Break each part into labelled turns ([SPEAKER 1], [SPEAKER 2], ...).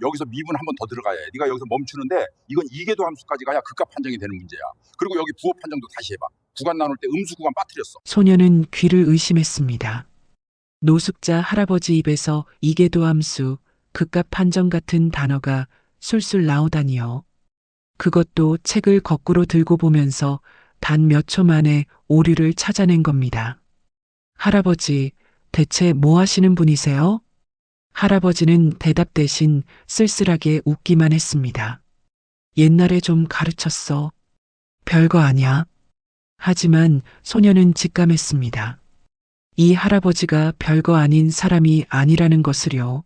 [SPEAKER 1] 여기서 미분 한 번 더 들어가야 해. 네가 여기서 멈추는데 이건 이계도 함수까지 가야 극값 판정이 되는 문제야. 그리고 여기 부호 판정도 다시 해봐. 구간 나눌 때 음수 구간 빠뜨렸어.
[SPEAKER 2] 소녀는 귀를 의심했습니다. 노숙자 할아버지 입에서 이계도함수, 극값 판정 같은 단어가 술술 나오다니요. 그것도 책을 거꾸로 들고 보면서 단 몇 초 만에 오류를 찾아낸 겁니다. 할아버지, 대체 뭐 하시는 분이세요? 할아버지는 대답 대신 쓸쓸하게 웃기만 했습니다. 옛날에 좀 가르쳤어. 별거 아니야. 하지만 소녀는 직감했습니다. 이 할아버지가 별거 아닌 사람이 아니라는 것을요.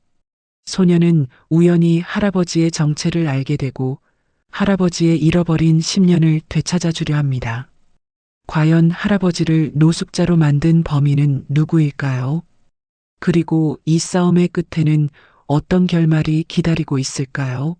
[SPEAKER 2] 소녀는 우연히 할아버지의 정체를 알게 되고 할아버지의 잃어버린 10년을 되찾아 주려 합니다. 과연 할아버지를 노숙자로 만든 범인은 누구일까요? 그리고 이 싸움의 끝에는 어떤 결말이 기다리고 있을까요?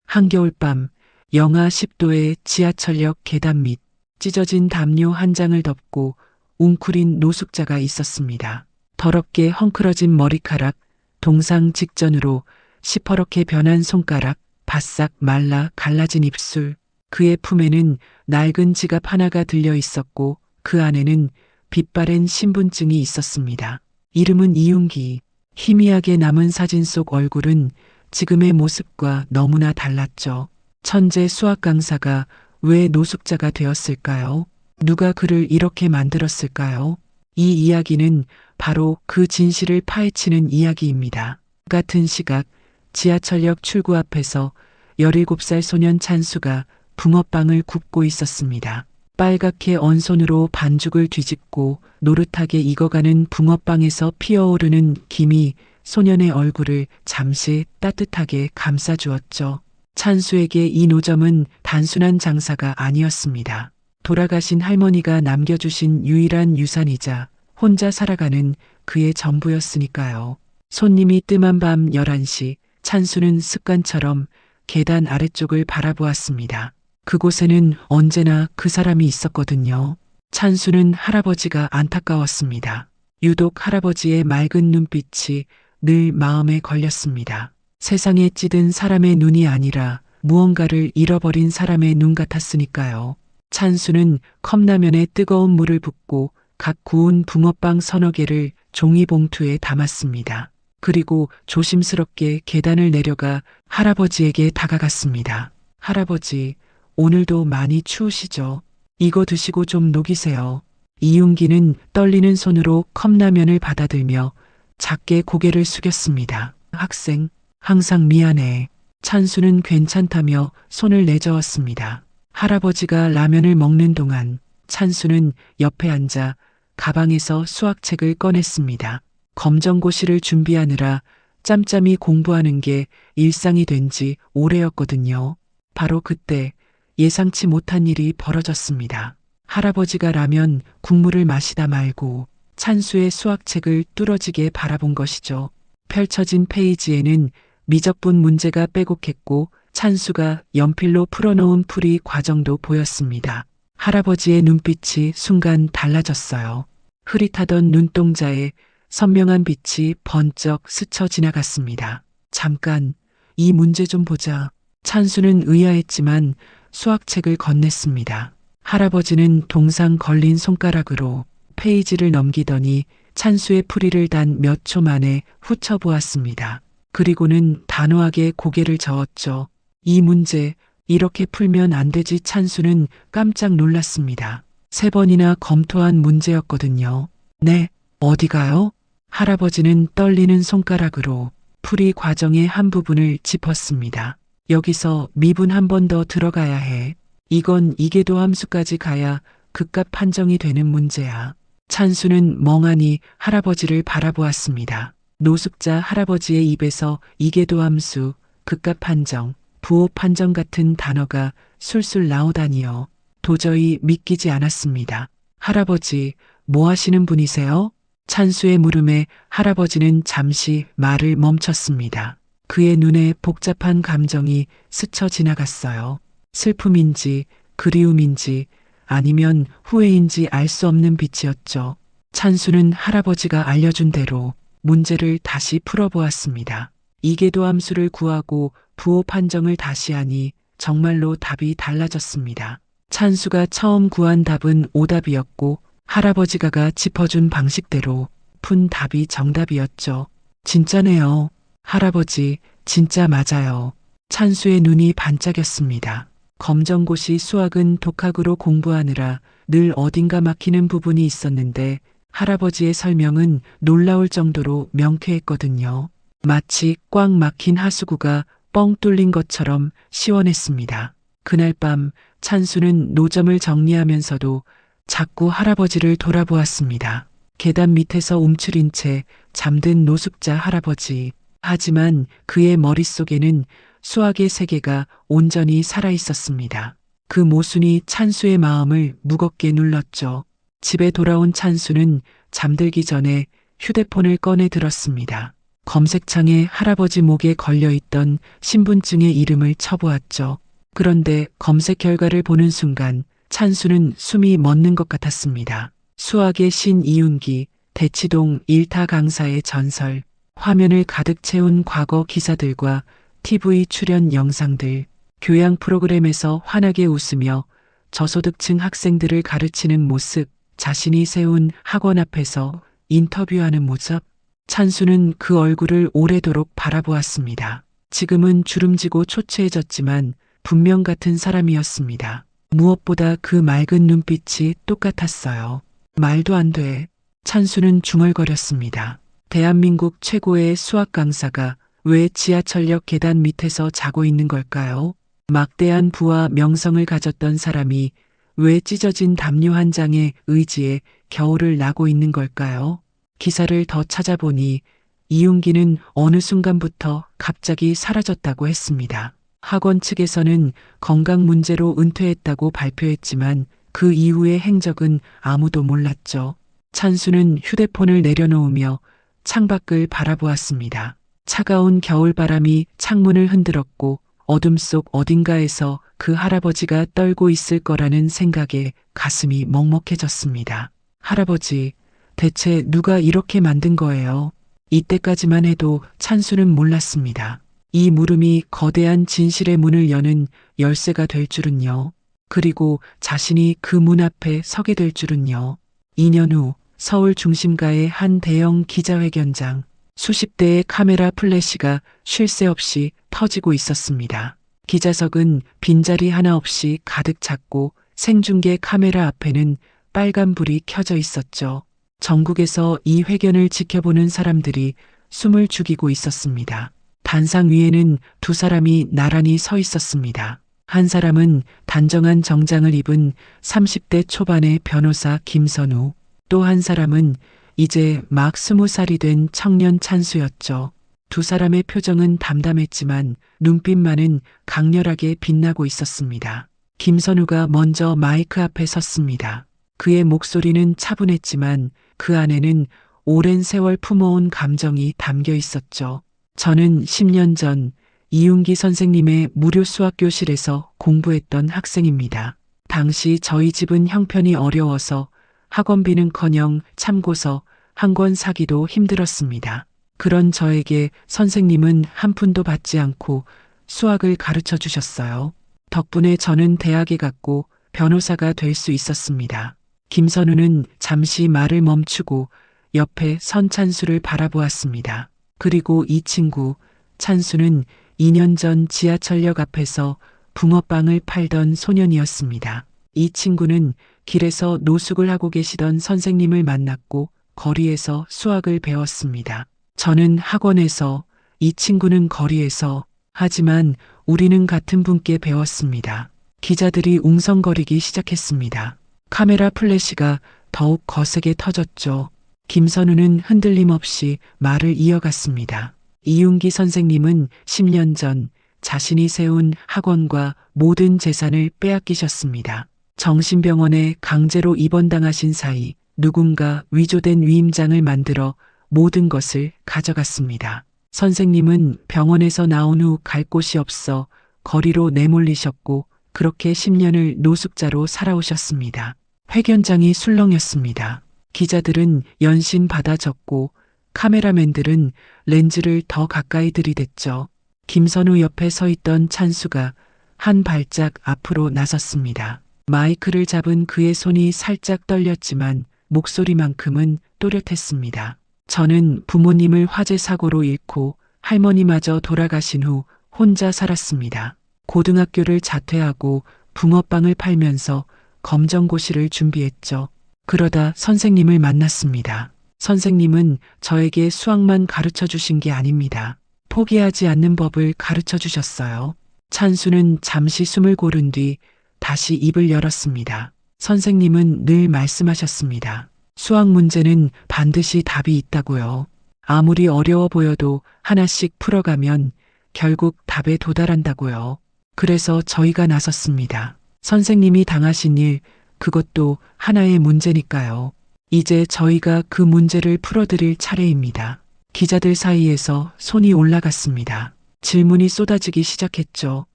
[SPEAKER 2] 한겨울밤 영하 10도의 지하철역 계단 밑 찢어진 담요 한 장을 덮고 웅크린 노숙자가 있었습니다. 더럽게 헝클어진 머리카락, 동상 직전으로 시퍼렇게 변한 손가락, 바싹 말라 갈라진 입술, 그의 품에는 낡은 지갑 하나가 들려 있었고 그 안에는 빛바랜 신분증이 있었습니다. 이름은 이윤기. 희미하게 남은 사진 속 얼굴은 지금의 모습과 너무나 달랐죠. 천재 수학 강사가 왜 노숙자가 되었을까요? 누가 그를 이렇게 만들었을까요? 이 이야기는 바로 그 진실을 파헤치는 이야기입니다. 같은 시각 지하철역 출구 앞에서 17살 소년 찬수가 붕어빵을 굽고 있었습니다. 빨갛게 언 손으로 반죽을 뒤집고 노릇하게 익어가는 붕어빵에서 피어오르는 김이 소년의 얼굴을 잠시 따뜻하게 감싸주었죠. 찬수에게 이 노점은 단순한 장사가 아니었습니다. 돌아가신 할머니가 남겨주신 유일한 유산이자 혼자 살아가는 그의 전부였으니까요. 손님이 뜸한 밤 11시 찬수는 습관처럼 계단 아래쪽을 바라보았습니다. 그곳에는 언제나 그 사람이 있었거든요. 찬수는 할아버지가 안타까웠습니다. 유독 할아버지의 맑은 눈빛이 늘 마음에 걸렸습니다. 세상에 찌든 사람의 눈이 아니라 무언가를 잃어버린 사람의 눈 같았으니까요. 찬수는 컵라면에 뜨거운 물을 붓고 각 구운 붕어빵 서너 개를 종이봉투에 담았습니다. 그리고 조심스럽게 계단을 내려가 할아버지에게 다가갔습니다. 할아버지, 오늘도 많이 추우시죠? 이거 드시고 좀 녹이세요. 이윤기는 떨리는 손으로 컵라면을 받아들며 작게 고개를 숙였습니다. 학생, 항상 미안해. 찬수는 괜찮다며 손을 내저었습니다. 할아버지가 라면을 먹는 동안 찬수는 옆에 앉아 가방에서 수학책을 꺼냈습니다. 검정고시를 준비하느라 짬짬이 공부하는 게 일상이 된 지 오래였거든요. 바로 그때 예상치 못한 일이 벌어졌습니다. 할아버지가 라면 국물을 마시다 말고 찬수의 수학책을 뚫어지게 바라본 것이죠. 펼쳐진 페이지에는 미적분 문제가 빼곡했고 찬수가 연필로 풀어놓은 풀이 과정도 보였습니다. 할아버지의 눈빛이 순간 달라졌어요. 흐릿하던 눈동자에 선명한 빛이 번쩍 스쳐 지나갔습니다. 잠깐, 이 문제 좀 보자. 찬수는 의아했지만 수학책을 건넸습니다. 할아버지는 동상 걸린 손가락으로 페이지를 넘기더니 찬수의 풀이를 단 몇 초 만에 훑어보았습니다. 그리고는 단호하게 고개를 저었죠. 이 문제 이렇게 풀면 안 되지. 찬수는 깜짝 놀랐습니다. 3번이나 검토한 문제였거든요. 네, 어디가요? 할아버지는 떨리는 손가락으로 풀이 과정의 한 부분을 짚었습니다. 여기서 미분 한 번 더 들어가야 해. 이건 이계도 함수까지 가야 극값 판정이 되는 문제야. 찬수는 멍하니 할아버지를 바라보았습니다. 노숙자 할아버지의 입에서 이계도 함수, 극값 판정, 부호 판정 같은 단어가 술술 나오다니요. 도저히 믿기지 않았습니다. 할아버지, 뭐 하시는 분이세요? 찬수의 물음에 할아버지는 잠시 말을 멈췄습니다. 그의 눈에 복잡한 감정이 스쳐 지나갔어요. 슬픔인지 그리움인지 아니면 후회인지 알 수 없는 빛이었죠. 찬수는 할아버지가 알려준 대로 문제를 다시 풀어보았습니다. 이계도 함수를 구하고 부호 판정을 다시 하니 정말로 답이 달라졌습니다. 찬수가 처음 구한 답은 오답이었고 할아버지가 짚어준 방식대로 푼 답이 정답이었죠. 진짜네요. 할아버지, 진짜 맞아요. 찬수의 눈이 반짝였습니다. 검정고시 수학은 독학으로 공부하느라 늘 어딘가 막히는 부분이 있었는데 할아버지의 설명은 놀라울 정도로 명쾌했거든요. 마치 꽉 막힌 하수구가 뻥 뚫린 것처럼 시원했습니다. 그날 밤 찬수는 노점을 정리하면서도 자꾸 할아버지를 돌아보았습니다. 계단 밑에서 움츠린 채 잠든 노숙자 할아버지. 하지만 그의 머릿속에는 수학의 세계가 온전히 살아있었습니다. 그 모순이 찬수의 마음을 무겁게 눌렀죠. 집에 돌아온 찬수는 잠들기 전에 휴대폰을 꺼내 들었습니다. 검색창에 할아버지 목에 걸려있던 신분증의 이름을 쳐보았죠. 그런데 검색 결과를 보는 순간 찬수는 숨이 멎는 것 같았습니다. 수학의 신 이윤기, 대치동 일타 강사의 전설, 화면을 가득 채운 과거 기사들과 TV 출연 영상들, 교양 프로그램에서 환하게 웃으며 저소득층 학생들을 가르치는 모습, 자신이 세운 학원 앞에서 인터뷰하는 모습, 찬수는 그 얼굴을 오래도록 바라보았습니다. 지금은 주름지고 초췌해졌지만 분명 같은 사람이었습니다. 무엇보다 그 맑은 눈빛이 똑같았어요. 말도 안 돼. 찬수는 중얼거렸습니다. 대한민국 최고의 수학 강사가 왜 지하철역 계단 밑에서 자고 있는 걸까요? 막대한 부와 명성을 가졌던 사람이 왜 찢어진 담요 한 장의 의지에 겨울을 나고 있는 걸까요? 기사를 더 찾아보니 이윤기는 어느 순간부터 갑자기 사라졌다고 했습니다. 학원 측에서는 건강 문제로 은퇴했다고 발표했지만 그 이후의 행적은 아무도 몰랐죠. 찬수는 휴대폰을 내려놓으며 창밖을 바라보았습니다. 차가운 겨울바람이 창문을 흔들었고 어둠 속 어딘가에서 그 할아버지가 떨고 있을 거라는 생각에 가슴이 먹먹해졌습니다. 할아버지, 대체 누가 이렇게 만든 거예요? 이때까지만 해도 찬수는 몰랐습니다. 이 물음이 거대한 진실의 문을 여는 열쇠가 될 줄은요. 그리고 자신이 그 문 앞에 서게 될 줄은요. 2년 후 서울 중심가의 한 대형 기자회견장, 수십 대의 카메라 플래시가 쉴 새 없이 터지고 있었습니다. 기자석은 빈자리 하나 없이 가득 찼고 생중계 카메라 앞에는 빨간 불이 켜져 있었죠. 전국에서 이 회견을 지켜보는 사람들이 숨을 죽이고 있었습니다. 단상 위에는 두 사람이 나란히 서 있었습니다. 한 사람은 단정한 정장을 입은 30대 초반의 변호사 김선우, 또 한 사람은 이제 막 20살이 된 청년 찬수였죠. 두 사람의 표정은 담담했지만 눈빛만은 강렬하게 빛나고 있었습니다. 김선우가 먼저 마이크 앞에 섰습니다. 그의 목소리는 차분했지만 그 안에는 오랜 세월 품어온 감정이 담겨 있었죠. 저는 10년 전 이윤기 선생님의 무료 수학 교실에서 공부했던 학생입니다. 당시 저희 집은 형편이 어려워서 학원비는커녕 참고서 한 권 사기도 힘들었습니다. 그런 저에게 선생님은 한 푼도 받지 않고 수학을 가르쳐 주셨어요. 덕분에 저는 대학에 갔고 변호사가 될 수 있었습니다. 김선우는 잠시 말을 멈추고 옆에 선 찬수를 바라보았습니다. 그리고 이 친구, 찬수는 2년 전 지하철역 앞에서 붕어빵을 팔던 소년이었습니다. 이 친구는 길에서 노숙을 하고 계시던 선생님을 만났고 거리에서 수학을 배웠습니다. 저는 학원에서, 이 친구는 거리에서, 하지만 우리는 같은 분께 배웠습니다. 기자들이 웅성거리기 시작했습니다. 카메라 플래시가 더욱 거세게 터졌죠. 김선우는 흔들림 없이 말을 이어갔습니다. 이윤기 선생님은 10년 전 자신이 세운 학원과 모든 재산을 빼앗기셨습니다. 정신병원에 강제로 입원당하신 사이 누군가 위조된 위임장을 만들어 모든 것을 가져갔습니다. 선생님은 병원에서 나온 후 갈 곳이 없어 거리로 내몰리셨고 그렇게 10년을 노숙자로 살아오셨습니다. 회견장이 술렁였습니다. 기자들은 연신 받아 적고 카메라맨들은 렌즈를 더 가까이 들이댔죠. 김선우 옆에 서 있던 찬수가 한 발짝 앞으로 나섰습니다. 마이크를 잡은 그의 손이 살짝 떨렸지만 목소리만큼은 또렷했습니다. 저는 부모님을 화재 사고로 잃고 할머니마저 돌아가신 후 혼자 살았습니다. 고등학교를 자퇴하고 붕어빵을 팔면서 검정고시를 준비했죠. 그러다 선생님을 만났습니다. 선생님은 저에게 수학만 가르쳐 주신 게 아닙니다. 포기하지 않는 법을 가르쳐 주셨어요. 찬수는 잠시 숨을 고른 뒤 다시 입을 열었습니다. 선생님은 늘 말씀하셨습니다. 수학 문제는 반드시 답이 있다고요. 아무리 어려워 보여도 하나씩 풀어가면 결국 답에 도달한다고요. 그래서 저희가 나섰습니다. 선생님이 당하신 일, 그것도 하나의 문제니까요. 이제 저희가 그 문제를 풀어드릴 차례입니다. 기자들 사이에서 손이 올라갔습니다. 질문이 쏟아지기 시작했죠.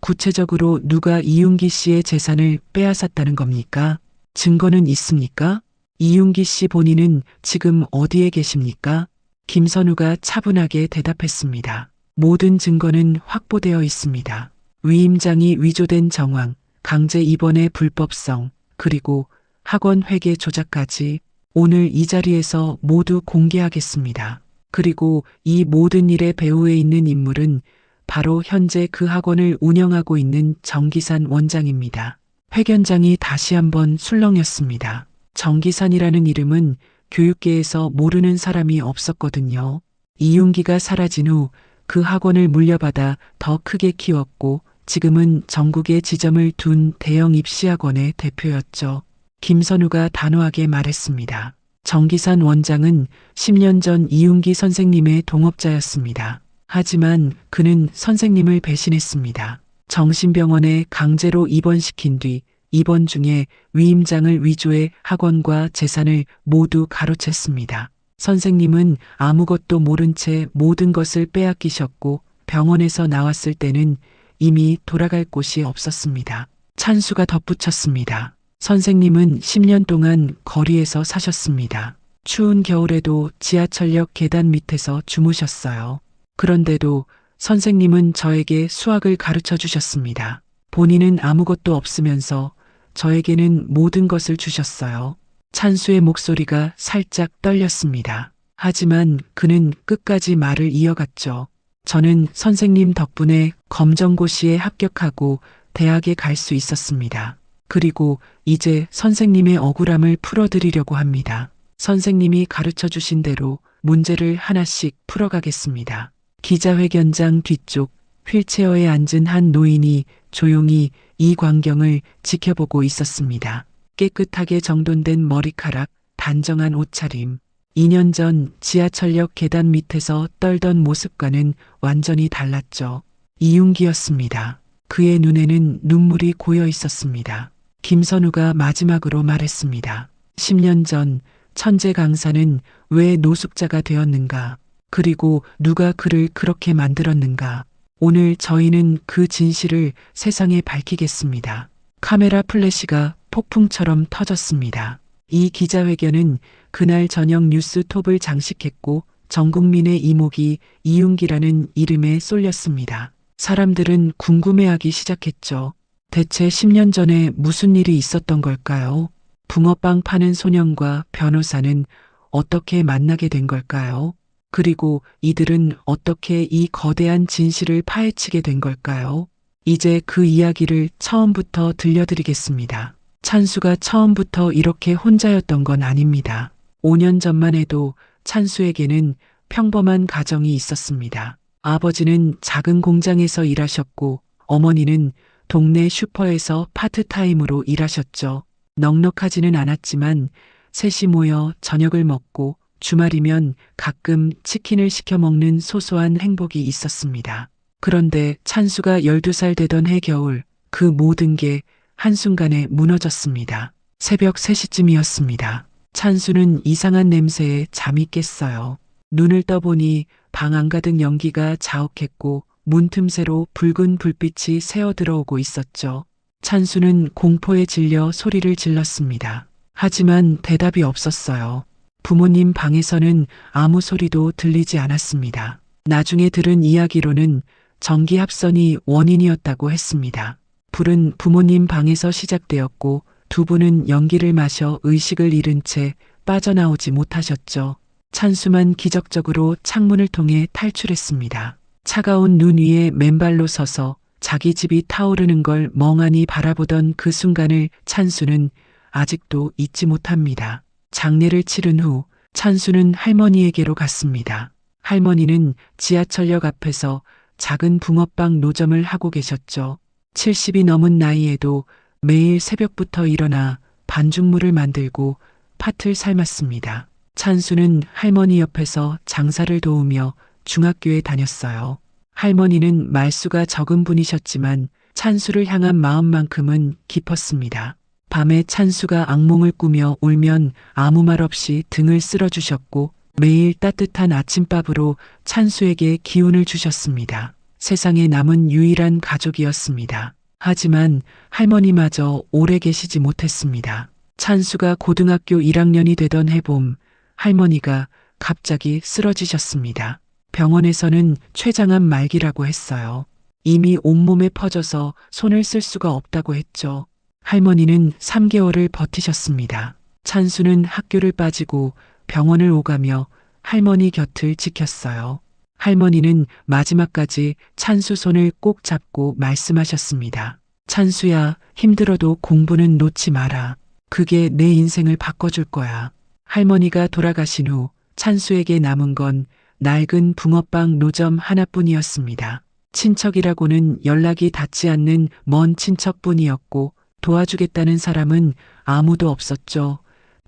[SPEAKER 2] 구체적으로 누가 이윤기 씨의 재산을 빼앗았다는 겁니까? 증거는 있습니까? 이윤기 씨 본인은 지금 어디에 계십니까? 김선우가 차분하게 대답했습니다. 모든 증거는 확보되어 있습니다. 위임장이 위조된 정황, 강제 입원의 불법성, 그리고 학원 회계 조작까지 오늘 이 자리에서 모두 공개하겠습니다. 그리고 이 모든 일의 배후에 있는 인물은 바로 현재 그 학원을 운영하고 있는 정기산 원장입니다. 회견장이 다시 한번 술렁였습니다. 정기산이라는 이름은 교육계에서 모르는 사람이 없었거든요. 이윤기가 사라진 후 그 학원을 물려받아 더 크게 키웠고 지금은 전국에 지점을 둔 대형 입시학원의 대표였죠. 김선우가 단호하게 말했습니다. 정기산 원장은 10년 전 이윤기 선생님의 동업자였습니다. 하지만 그는 선생님을 배신했습니다. 정신병원에 강제로 입원시킨 뒤 입원 중에 위임장을 위조해 학원과 재산을 모두 가로챘습니다. 선생님은 아무것도 모른 채 모든 것을 빼앗기셨고 병원에서 나왔을 때는 이미 돌아갈 곳이 없었습니다. 찬수가 덧붙였습니다. 선생님은 10년 동안 거리에서 사셨습니다. 추운 겨울에도 지하철역 계단 밑에서 주무셨어요. 그런데도 선생님은 저에게 수학을 가르쳐 주셨습니다. 본인은 아무것도 없으면서 저에게는 모든 것을 주셨어요. 찬수의 목소리가 살짝 떨렸습니다. 하지만 그는 끝까지 말을 이어갔죠. 저는 선생님 덕분에 검정고시에 합격하고 대학에 갈 수 있었습니다. 그리고 이제 선생님의 억울함을 풀어드리려고 합니다. 선생님이 가르쳐 주신 대로 문제를 하나씩 풀어가겠습니다. 기자회견장 뒤쪽 휠체어에 앉은 한 노인이 조용히 이 광경을 지켜보고 있었습니다. 깨끗하게 정돈된 머리카락, 단정한 옷차림. 2년 전 지하철역 계단 밑에서 떨던 모습과는 완전히 달랐죠. 이윤기였습니다. 그의 눈에는 눈물이 고여 있었습니다. 김선우가 마지막으로 말했습니다. 10년 전 천재 강사는 왜 노숙자가 되었는가? 그리고 누가 그를 그렇게 만들었는가? 오늘 저희는 그 진실을 세상에 밝히겠습니다. 카메라 플래시가 폭풍처럼 터졌습니다. 이 기자회견은 그날 저녁 뉴스톱을 장식했고 전 국민의 이목이 이윤기라는 이름에 쏠렸습니다. 사람들은 궁금해하기 시작했죠. 대체 10년 전에 무슨 일이 있었던 걸까요? 붕어빵 파는 소년과 변호사는 어떻게 만나게 된 걸까요? 그리고 이들은 어떻게 이 거대한 진실을 파헤치게 된 걸까요? 이제 그 이야기를 처음부터 들려드리겠습니다. 찬수가 처음부터 이렇게 혼자였던 건 아닙니다. 5년 전만 해도 찬수에게는 평범한 가정이 있었습니다. 아버지는 작은 공장에서 일하셨고 어머니는 동네 슈퍼에서 파트타임으로 일하셨죠. 넉넉하지는 않았지만 셋이 모여 저녁을 먹고 주말이면 가끔 치킨을 시켜 먹는 소소한 행복이 있었습니다. 그런데 찬수가 12살 되던 해 겨울 그 모든 게 한순간에 무너졌습니다. 새벽 3시쯤이었습니다. 찬수는 이상한 냄새에 잠이 깼어요. 눈을 떠보니 방 안가득 연기가 자욱했고 문틈새로 붉은 불빛이 새어 들어오고 있었죠. 찬수는 공포에 질려 소리를 질렀습니다. 하지만 대답이 없었어요. 부모님 방에서는 아무 소리도 들리지 않았습니다. 나중에 들은 이야기로는 전기 합선이 원인이었다고 했습니다. 불은 부모님 방에서 시작되었고 두 분은 연기를 마셔 의식을 잃은 채 빠져나오지 못하셨죠. 찬수만 기적적으로 창문을 통해 탈출했습니다. 차가운 눈 위에 맨발로 서서 자기 집이 타오르는 걸 멍하니 바라보던 그 순간을 찬수는 아직도 잊지 못합니다. 장례를 치른 후 찬수는 할머니에게로 갔습니다. 할머니는 지하철역 앞에서 작은 붕어빵 노점을 하고 계셨죠. 70이 넘은 나이에도 매일 새벽부터 일어나 반죽물을 만들고 팥을 삶았습니다. 찬수는 할머니 옆에서 장사를 도우며 중학교에 다녔어요. 할머니는 말수가 적은 분이셨지만 찬수를 향한 마음만큼은 깊었습니다. 밤에 찬수가 악몽을 꾸며 울면 아무 말 없이 등을 쓸어주셨고 매일 따뜻한 아침밥으로 찬수에게 기운을 주셨습니다. 세상에 남은 유일한 가족이었습니다. 하지만 할머니마저 오래 계시지 못했습니다. 찬수가 고등학교 1학년이 되던 해봄 할머니가 갑자기 쓰러지셨습니다. 병원에서는 췌장암 말기라고 했어요. 이미 온몸에 퍼져서 손을 쓸 수가 없다고 했죠. 할머니는 3개월을 버티셨습니다. 찬수는 학교를 빠지고 병원을 오가며 할머니 곁을 지켰어요. 할머니는 마지막까지 찬수 손을 꼭 잡고 말씀하셨습니다. 찬수야, 힘들어도 공부는 놓지 마라. 그게 내 인생을 바꿔줄 거야. 할머니가 돌아가신 후 찬수에게 남은 건 낡은 붕어빵 노점 하나뿐이었습니다. 친척이라고는 연락이 닿지 않는 먼 친척뿐이었고 도와주겠다는 사람은 아무도 없었죠.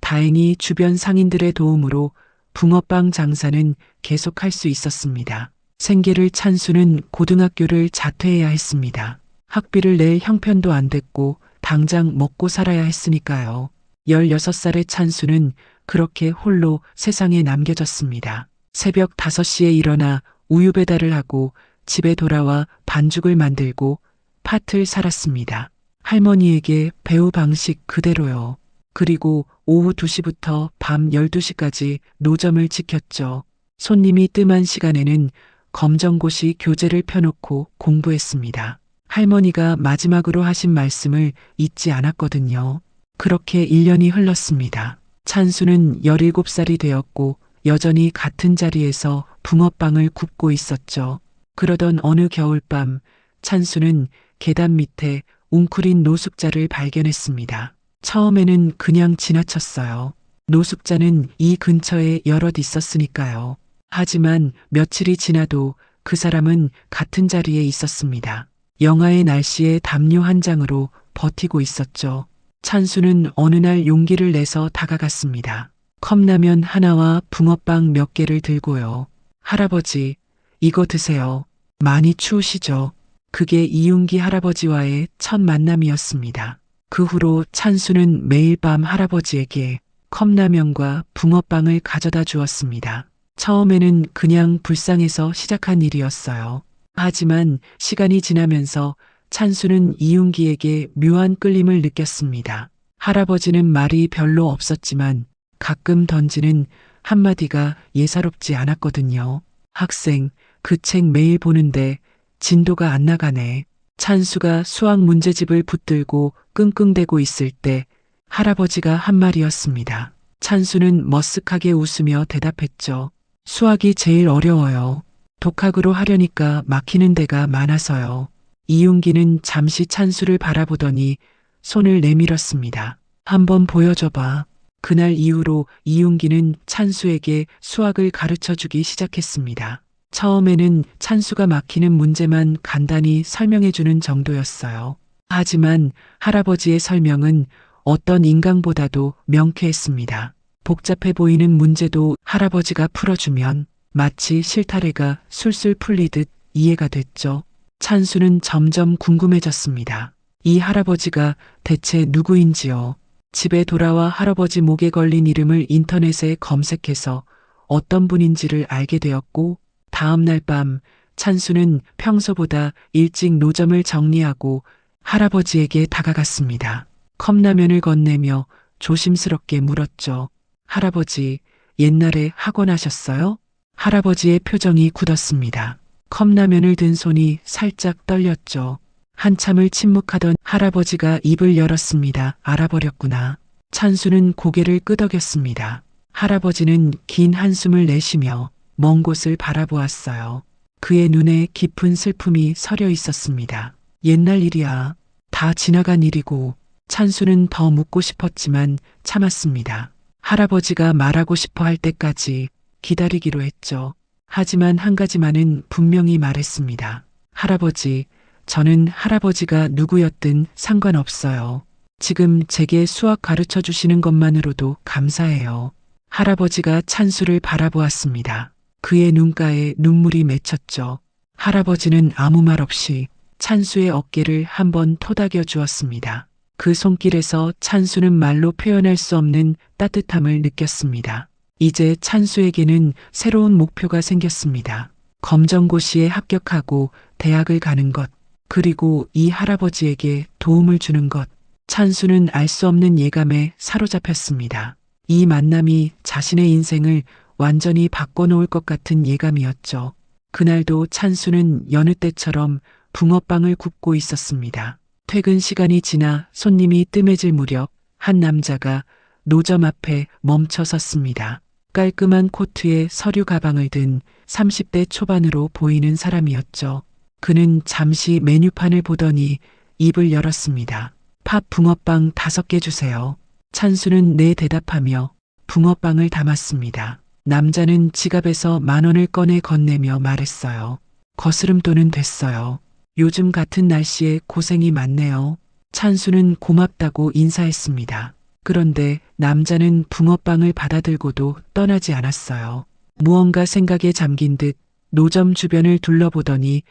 [SPEAKER 2] 다행히 주변 상인들의 도움으로 붕어빵 장사는 계속할 수 있었습니다. 생계를 찬수는 고등학교를 자퇴해야 했습니다. 학비를 낼 형편도 안 됐고 당장 먹고 살아야 했으니까요. 16살의 찬수는 그렇게 홀로 세상에 남겨졌습니다. 새벽 5시에 일어나 우유 배달을 하고 집에 돌아와 반죽을 만들고 팥을 살았습니다. 할머니에게 배우 방식 그대로요. 그리고 오후 2시부터 밤 12시까지 노점을 지켰죠. 손님이 뜸한 시간에는 검정고시 교재를 펴놓고 공부했습니다. 할머니가 마지막으로 하신 말씀을 잊지 않았거든요. 그렇게 1년이 흘렀습니다. 찬수는 17살이 되었고 여전히 같은 자리에서 붕어빵을 굽고 있었죠. 그러던 어느 겨울밤 찬수는 계단 밑에 웅크린 노숙자를 발견했습니다. 처음에는 그냥 지나쳤어요. 노숙자는 이 근처에 여럿 있었으니까요. 하지만 며칠이 지나도 그 사람은 같은 자리에 있었습니다. 영하의 날씨에 담요 한 장으로 버티고 있었죠. 찬수는 어느 날 용기를 내서 다가갔습니다. 컵라면 하나와 붕어빵 몇 개를 들고요. 할아버지, 이거 드세요. 많이 추우시죠? 그게 이윤기 할아버지와의 첫 만남이었습니다. 그 후로 찬수는 매일 밤 할아버지에게 컵라면과 붕어빵을 가져다 주었습니다. 처음에는 그냥 불쌍해서 시작한 일이었어요. 하지만 시간이 지나면서 찬수는 이윤기에게 묘한 끌림을 느꼈습니다. 할아버지는 말이 별로 없었지만 가끔 던지는 한마디가 예사롭지 않았거든요. 학생, 그 책 매일 보는데 진도가 안 나가네. 찬수가 수학 문제집을 붙들고 끙끙대고 있을 때 할아버지가 한 말이었습니다. 찬수는 머쓱하게 웃으며 대답했죠. 수학이 제일 어려워요. 독학으로 하려니까 막히는 데가 많아서요. 이윤기는 잠시 찬수를 바라보더니 손을 내밀었습니다. 한번 보여줘봐. 그날 이후로 이윤기는 찬수에게 수학을 가르쳐주기 시작했습니다. 처음에는 찬수가 막히는 문제만 간단히 설명해주는 정도였어요. 하지만 할아버지의 설명은 어떤 인강보다도 명쾌했습니다. 복잡해 보이는 문제도 할아버지가 풀어주면 마치 실타래가 술술 풀리듯 이해가 됐죠. 찬수는 점점 궁금해졌습니다. 이 할아버지가 대체 누구인지요. 집에 돌아와 할아버지 목에 걸린 이름을 인터넷에 검색해서 어떤 분인지를 알게 되었고 다음 날 밤 찬수는 평소보다 일찍 노점을 정리하고 할아버지에게 다가갔습니다. 컵라면을 건네며 조심스럽게 물었죠. 할아버지, 옛날에 학원 하셨어요? 할아버지의 표정이 굳었습니다. 컵라면을 든 손이 살짝 떨렸죠. 한참을 침묵하던 할아버지가 입을 열었습니다. 알아버렸구나. 찬수는 고개를 끄덕였습니다. 할아버지는 긴 한숨을 내쉬며 먼 곳을 바라보았어요. 그의 눈에 깊은 슬픔이 서려 있었습니다. 옛날 일이야. 다 지나간 일이고. 찬수는 더 묻고 싶었지만 참았습니다. 할아버지가 말하고 싶어 할 때까지 기다리기로 했죠. 하지만 한 가지만은 분명히 말했습니다. 할아버지, 저는 할아버지가 누구였든 상관없어요. 지금 제게 수학 가르쳐 주시는 것만으로도 감사해요. 할아버지가 찬수를 바라보았습니다. 그의 눈가에 눈물이 맺혔죠. 할아버지는 아무 말 없이 찬수의 어깨를 한번 토닥여 주었습니다. 그 손길에서 찬수는 말로 표현할 수 없는 따뜻함을 느꼈습니다. 이제 찬수에게는 새로운 목표가 생겼습니다. 검정고시에 합격하고 대학을 가는 것, 그리고 이 할아버지에게 도움을 주는 것. 찬수는 알 수 없는 예감에 사로잡혔습니다. 이 만남이 자신의 인생을 완전히 바꿔놓을 것 같은 예감이었죠. 그날도 찬수는 여느 때처럼 붕어빵을 굽고 있었습니다. 퇴근 시간이 지나 손님이 뜸해질 무렵 한 남자가 노점 앞에 멈춰 섰습니다. 깔끔한 코트에 서류 가방을 든 30대 초반으로 보이는 사람이었죠. 그는 잠시 메뉴판을 보더니 입을 열었습니다. 팥 붕어빵 5개 주세요. 찬수는 네 대답하며 붕어빵을 담았습니다. 남자는 지갑에서 10,000원을 꺼내 건네며 말했어요. 거스름돈은 됐어요. 요즘 같은 날씨에 고생이 많네요. 찬수는 고맙다고 인사했습니다. 그런데 남자는 붕어빵을 받아들고도 떠나지 않았어요. 무언가 생각에 잠긴 듯 노점 주변을 둘러보더니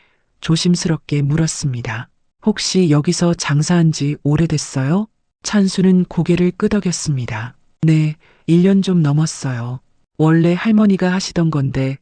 [SPEAKER 2] 조심스럽게 물었습니다. 혹시 여기서 장사한 지 오래됐어요? 찬수는 고개를 끄덕였습니다. 네, 1년 좀 넘었어요. 원래 할머니가 하시던 건데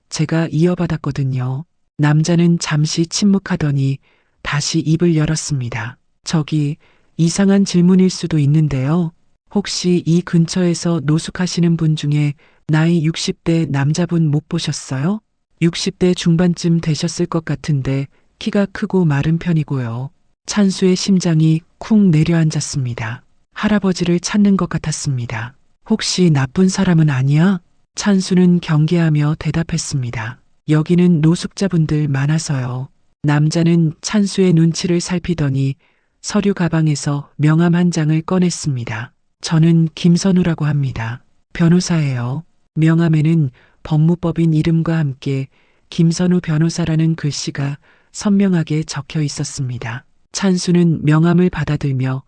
[SPEAKER 2] 제가 이어받았거든요. 남자는 잠시 침묵하더니 다시 입을 열었습니다. 저기 이상한 질문일 수도 있는데요. 혹시 이 근처에서 노숙하시는 분 중에 나이 60대 남자분 못 보셨어요? 60대 중반쯤 되셨을 것 같은데 키가 크고 마른 편이고요. 찬수의 심장이 쿵 내려앉았습니다. 할아버지를 찾는 것 같았습니다. 혹시 나쁜 사람은 아니야? 찬수는 경계하며 대답했습니다. 여기는 노숙자분들 많아서요. 남자는 찬수의 눈치를 살피더니 서류 가방에서 명함 한 장을 꺼냈습니다. 저는 김선우라고 합니다. 변호사예요. 명함에는 법무법인 이름과 함께 김선우 변호사라는 글씨가 선명하게 적혀 있었습니다. 찬수는 명함을 받아들며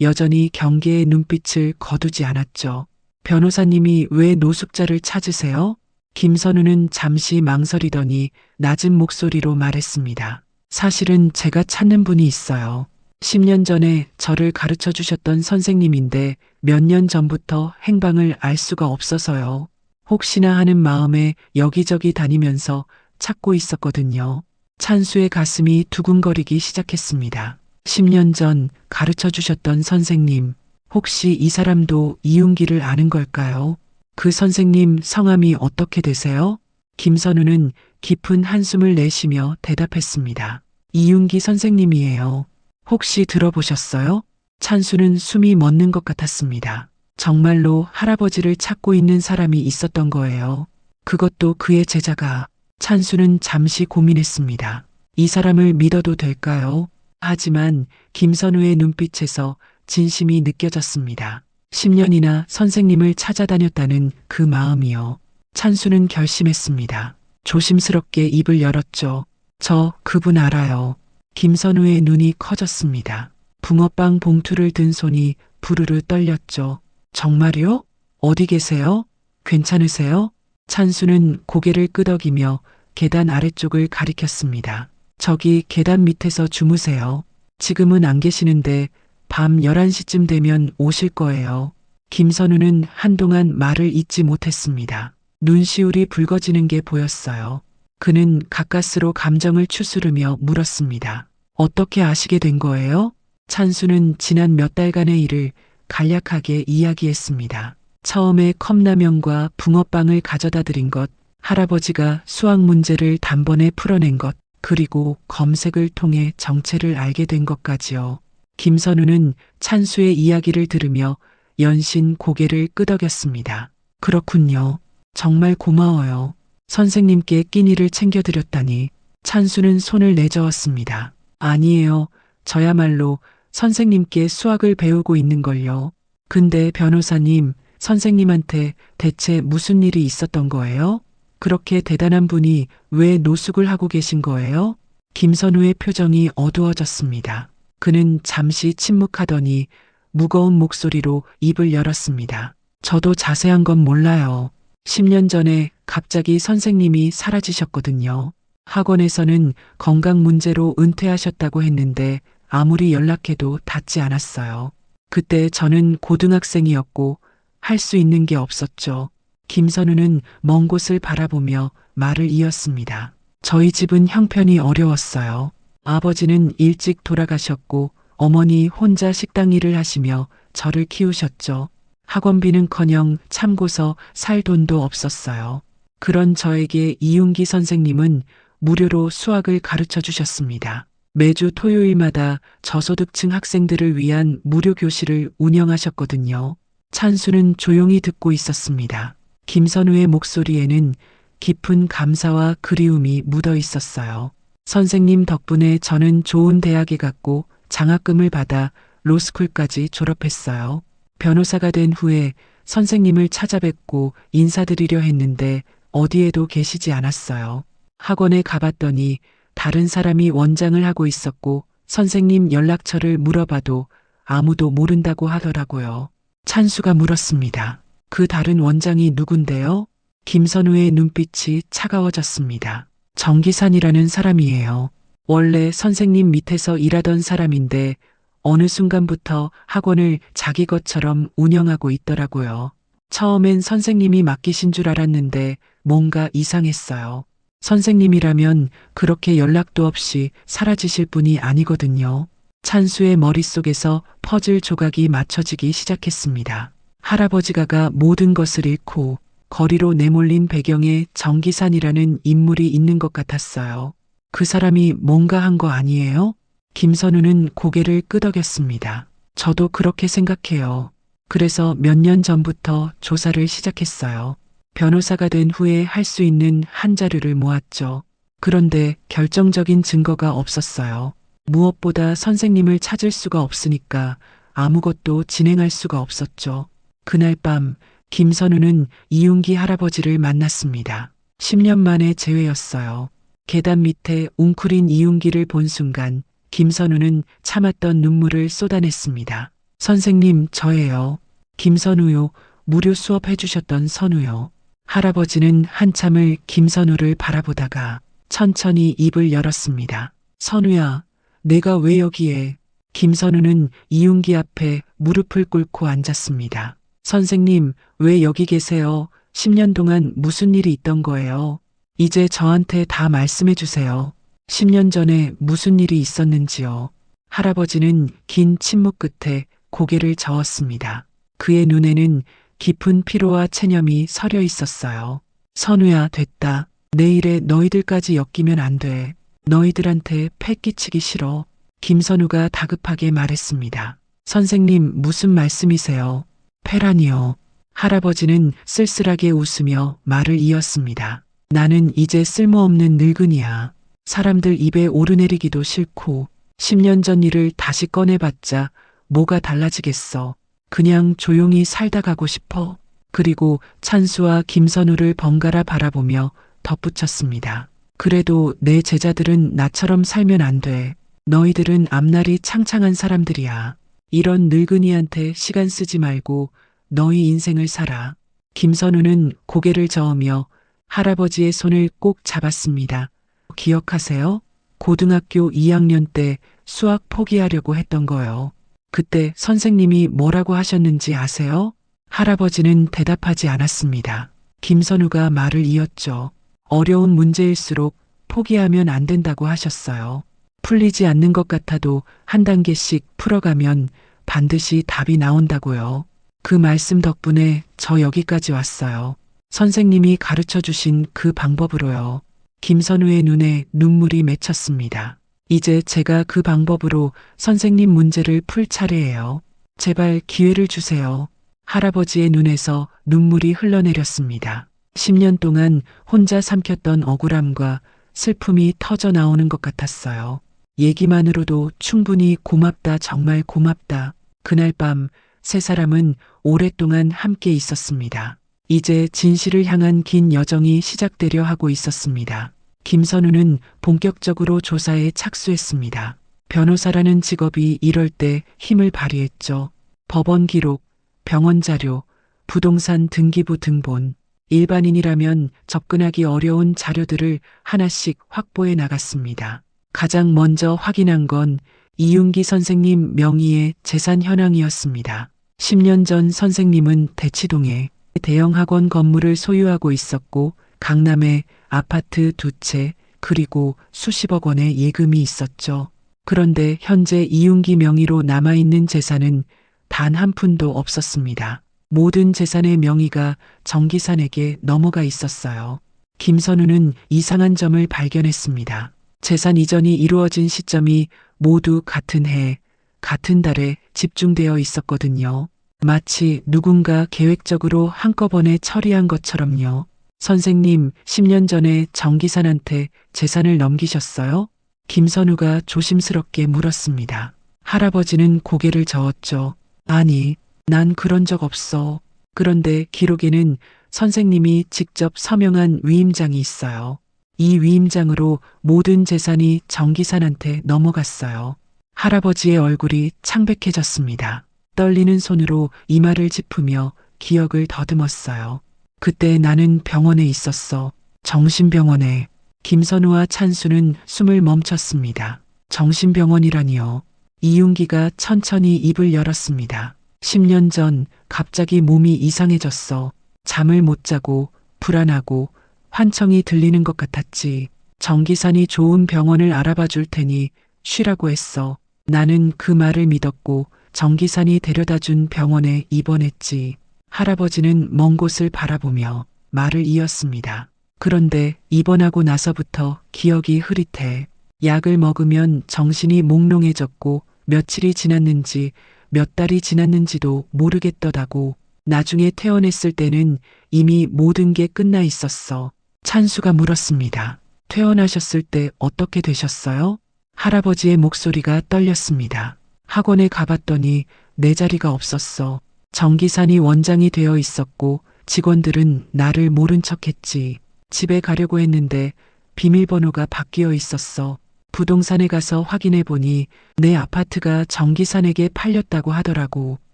[SPEAKER 2] 여전히 경계의 눈빛을 거두지 않았죠. 변호사님이 왜 노숙자를 찾으세요? 김선우는 잠시 망설이더니 낮은 목소리로 말했습니다. 사실은 제가 찾는 분이 있어요. 10년 전에 저를 가르쳐 주셨던 선생님인데 몇 년 전부터 행방을 알 수가 없어서요. 혹시나 하는 마음에 여기저기 다니면서 찾고 있었거든요. 찬수의 가슴이 두근거리기 시작했습니다. 10년 전 가르쳐 주셨던 선생님, 혹시 이 사람도 이윤기를 아는 걸까요? 그 선생님 성함이 어떻게 되세요? 김선우는 깊은 한숨을 내쉬며 대답했습니다. 이윤기 선생님이에요. 혹시 들어보셨어요? 찬수는 숨이 멎는 것 같았습니다. 정말로 할아버지를 찾고 있는 사람이 있었던 거예요. 그것도 그의 제자가. 찬수는 잠시 고민했습니다. 이 사람을 믿어도 될까요? 하지만 김선우의 눈빛에서 진심이 느껴졌습니다. 10년이나 선생님을 찾아다녔다는 그 마음이요. 찬수는 결심했습니다. 조심스럽게 입을 열었죠. 저 그분 알아요. 김선우의 눈이 커졌습니다. 붕어빵 봉투를 든 손이 부르르 떨렸죠. 정말요? 어디 계세요? 괜찮으세요? 찬수는 고개를 끄덕이며 계단 아래쪽을 가리켰습니다. 저기 계단 밑에서 주무세요. 지금은 안 계시는데 밤 11시쯤 되면 오실 거예요. 김선우는 한동안 말을 잇지 못했습니다. 눈시울이 붉어지는 게 보였어요. 그는 가까스로 감정을 추스르며 물었습니다. 어떻게 아시게 된 거예요? 찬수는 지난 몇 달간의 일을 간략하게 이야기했습니다. 처음에 컵라면과 붕어빵을 가져다 드린 것, 할아버지가 수학 문제를 단번에 풀어낸 것, 그리고 검색을 통해 정체를 알게 된 것까지요. 김선우는 찬수의 이야기를 들으며 연신 고개를 끄덕였습니다. 그렇군요. 정말 고마워요. 선생님께 끼니를 챙겨드렸다니. 찬수는 손을 내저었습니다. 아니에요. 저야말로 선생님께 수학을 배우고 있는걸요. 근데 변호사님, 선생님한테 대체 무슨 일이 있었던 거예요? 그렇게 대단한 분이 왜 노숙을 하고 계신 거예요? 김선우의 표정이 어두워졌습니다. 그는 잠시 침묵하더니 무거운 목소리로 입을 열었습니다. 저도 자세한 건 몰라요. 10년 전에 갑자기 선생님이 사라지셨거든요. 학원에서는 건강 문제로 은퇴하셨다고 했는데 아무리 연락해도 닿지 않았어요. 그때 저는 고등학생이었고 할 수 있는 게 없었죠. 김선우는 먼 곳을 바라보며 말을 이었습니다. 저희 집은 형편이 어려웠어요. 아버지는 일찍 돌아가셨고 어머니 혼자 식당 일을 하시며 저를 키우셨죠. 학원비는커녕 참고서 살 돈도 없었어요. 그런 저에게 이윤기 선생님은 무료로 수학을 가르쳐 주셨습니다. 매주 토요일마다 저소득층 학생들을 위한 무료 교실을 운영하셨거든요. 찬수는 조용히 듣고 있었습니다. 김선우의 목소리에는 깊은 감사와 그리움이 묻어 있었어요. 선생님 덕분에 저는 좋은 대학에 갔고 장학금을 받아 로스쿨까지 졸업했어요. 변호사가 된 후에 선생님을 찾아뵙고 인사드리려 했는데 어디에도 계시지 않았어요. 학원에 가봤더니 다른 사람이 원장을 하고 있었고 선생님 연락처를 물어봐도 아무도 모른다고 하더라고요. 찬수가 물었습니다. 그 다른 원장이 누군데요? 김선우의 눈빛이 차가워졌습니다. 정기산이라는 사람이에요. 원래 선생님 밑에서 일하던 사람인데 어느 순간부터 학원을 자기 것처럼 운영하고 있더라고요. 처음엔 선생님이 맡기신 줄 알았는데 뭔가 이상했어요. 선생님이라면 그렇게 연락도 없이 사라지실 분이 아니거든요. 찬수의 머릿속에서 퍼즐 조각이 맞춰지기 시작했습니다. 할아버지가 모든 것을 잃고 거리로 내몰린 배경에 정기산이라는 인물이 있는 것 같았어요. 그 사람이 뭔가 한 거 아니에요? 김선우는 고개를 끄덕였습니다. 저도 그렇게 생각해요. 그래서 몇 년 전부터 조사를 시작했어요. 변호사가 된 후에 할 수 있는 한 자료를 모았죠. 그런데 결정적인 증거가 없었어요. 무엇보다 선생님을 찾을 수가 없으니까 아무것도 진행할 수가 없었죠. 그날 밤 김선우는 이윤기 할아버지를 만났습니다. 10년 만에 재회였어요. 계단 밑에 웅크린 이윤기를 본 순간 김선우는 참았던 눈물을 쏟아냈습니다. 선생님, 저예요. 김선우요. 무료 수업 해주셨던 선우요. 할아버지는 한참을 김선우를 바라보다가 천천히 입을 열었습니다. 선우야, 내가 왜 여기에? 김선우는 이윤기 앞에 무릎을 꿇고 앉았습니다. 선생님, 왜 여기 계세요? 10년 동안 무슨 일이 있던 거예요? 이제 저한테 다 말씀해 주세요. 10년 전에 무슨 일이 있었는지요. 할아버지는 긴 침묵 끝에 고개를 저었습니다. 그의 눈에는 깊은 피로와 체념이 서려 있었어요. 선우야, 됐다. 내 일에 너희들까지 엮이면 안 돼. 너희들한테 패 끼치기 싫어. 김선우가 다급하게 말했습니다. 선생님, 무슨 말씀이세요? 패라니요. 할아버지는 쓸쓸하게 웃으며 말을 이었습니다. 나는 이제 쓸모없는 늙은이야. 사람들 입에 오르내리기도 싫고 10년 전 일을 다시 꺼내봤자 뭐가 달라지겠어. 그냥 조용히 살다 가고 싶어. 그리고 찬수와 김선우를 번갈아 바라보며 덧붙였습니다. 그래도 내 제자들은 나처럼 살면 안 돼. 너희들은 앞날이 창창한 사람들이야. 이런 늙은이한테 시간 쓰지 말고 너희 인생을 살아. 김선우는 고개를 저으며 할아버지의 손을 꼭 잡았습니다. 기억하세요? 고등학교 2학년 때 수학 포기하려고 했던 거요. 그때 선생님이 뭐라고 하셨는지 아세요? 할아버지는 대답하지 않았습니다. 김선우가 말을 이었죠. 어려운 문제일수록 포기하면 안 된다고 하셨어요. 풀리지 않는 것 같아도 한 단계씩 풀어가면 반드시 답이 나온다고요. 그 말씀 덕분에 저 여기까지 왔어요. 선생님이 가르쳐 주신 그 방법으로요. 김선우의 눈에 눈물이 맺혔습니다. 이제 제가 그 방법으로 선생님 문제를 풀 차례예요. 제발 기회를 주세요. 할아버지의 눈에서 눈물이 흘러내렸습니다. 10년 동안 혼자 삼켰던 억울함과 슬픔이 터져 나오는 것 같았어요. 얘기만으로도 충분히 고맙다, 정말 고맙다. 그날 밤 세 사람은 오랫동안 함께 있었습니다. 이제 진실을 향한 긴 여정이 시작되려 하고 있었습니다. 김선우는 본격적으로 조사에 착수했습니다. 변호사라는 직업이 이럴 때 힘을 발휘했죠. 법원 기록, 병원 자료, 부동산 등기부 등본, 일반인이라면 접근하기 어려운 자료들을 하나씩 확보해 나갔습니다. 가장 먼저 확인한 건 이윤기 선생님 명의의 재산 현황이었습니다. 10년 전 선생님은 대치동에 대형 학원 건물을 소유하고 있었고 강남에 아파트 2채 그리고 수십억 원의 예금이 있었죠. 그런데 현재 이윤기 명의로 남아있는 재산은 단 한 푼도 없었습니다. 모든 재산의 명의가 정기산에게 넘어가 있었어요. 김선우는 이상한 점을 발견했습니다. 재산 이전이 이루어진 시점이 모두 같은 해, 같은 달에 집중되어 있었거든요. 마치 누군가 계획적으로 한꺼번에 처리한 것처럼요. 선생님, 10년 전에 정기산한테 재산을 넘기셨어요? 김선우가 조심스럽게 물었습니다. 할아버지는 고개를 저었죠. 아니, 난 그런 적 없어. 그런데 기록에는 선생님이 직접 서명한 위임장이 있어요. 이 위임장으로 모든 재산이 정기산한테 넘어갔어요. 할아버지의 얼굴이 창백해졌습니다. 떨리는 손으로 이마를 짚으며 기억을 더듬었어요. 그때 나는 병원에 있었어. 정신병원에. 김선우와 찬수는 숨을 멈췄습니다. 정신병원이라니요. 이윤기가 천천히 입을 열었습니다. 10년 전 갑자기 몸이 이상해졌어. 잠을 못 자고 불안하고 환청이 들리는 것 같았지. 정기산이 좋은 병원을 알아봐 줄 테니 쉬라고 했어. 나는 그 말을 믿었고 정기산이 데려다 준 병원에 입원했지. 할아버지는 먼 곳을 바라보며 말을 이었습니다. 그런데 입원하고 나서부터 기억이 흐릿해. 약을 먹으면 정신이 몽롱해졌고 며칠이 지났는지 몇 달이 지났는지도 모르겠더라고. 나중에 퇴원했을 때는 이미 모든 게 끝나 있었어. 찬수가 물었습니다. 퇴원하셨을 때 어떻게 되셨어요? 할아버지의 목소리가 떨렸습니다. 학원에 가봤더니 내 자리가 없었어. 정기산이 원장이 되어 있었고 직원들은 나를 모른 척했지. 집에 가려고 했는데 비밀번호가 바뀌어 있었어. 부동산에 가서 확인해 보니 내 아파트가 정기산에게 팔렸다고 하더라고.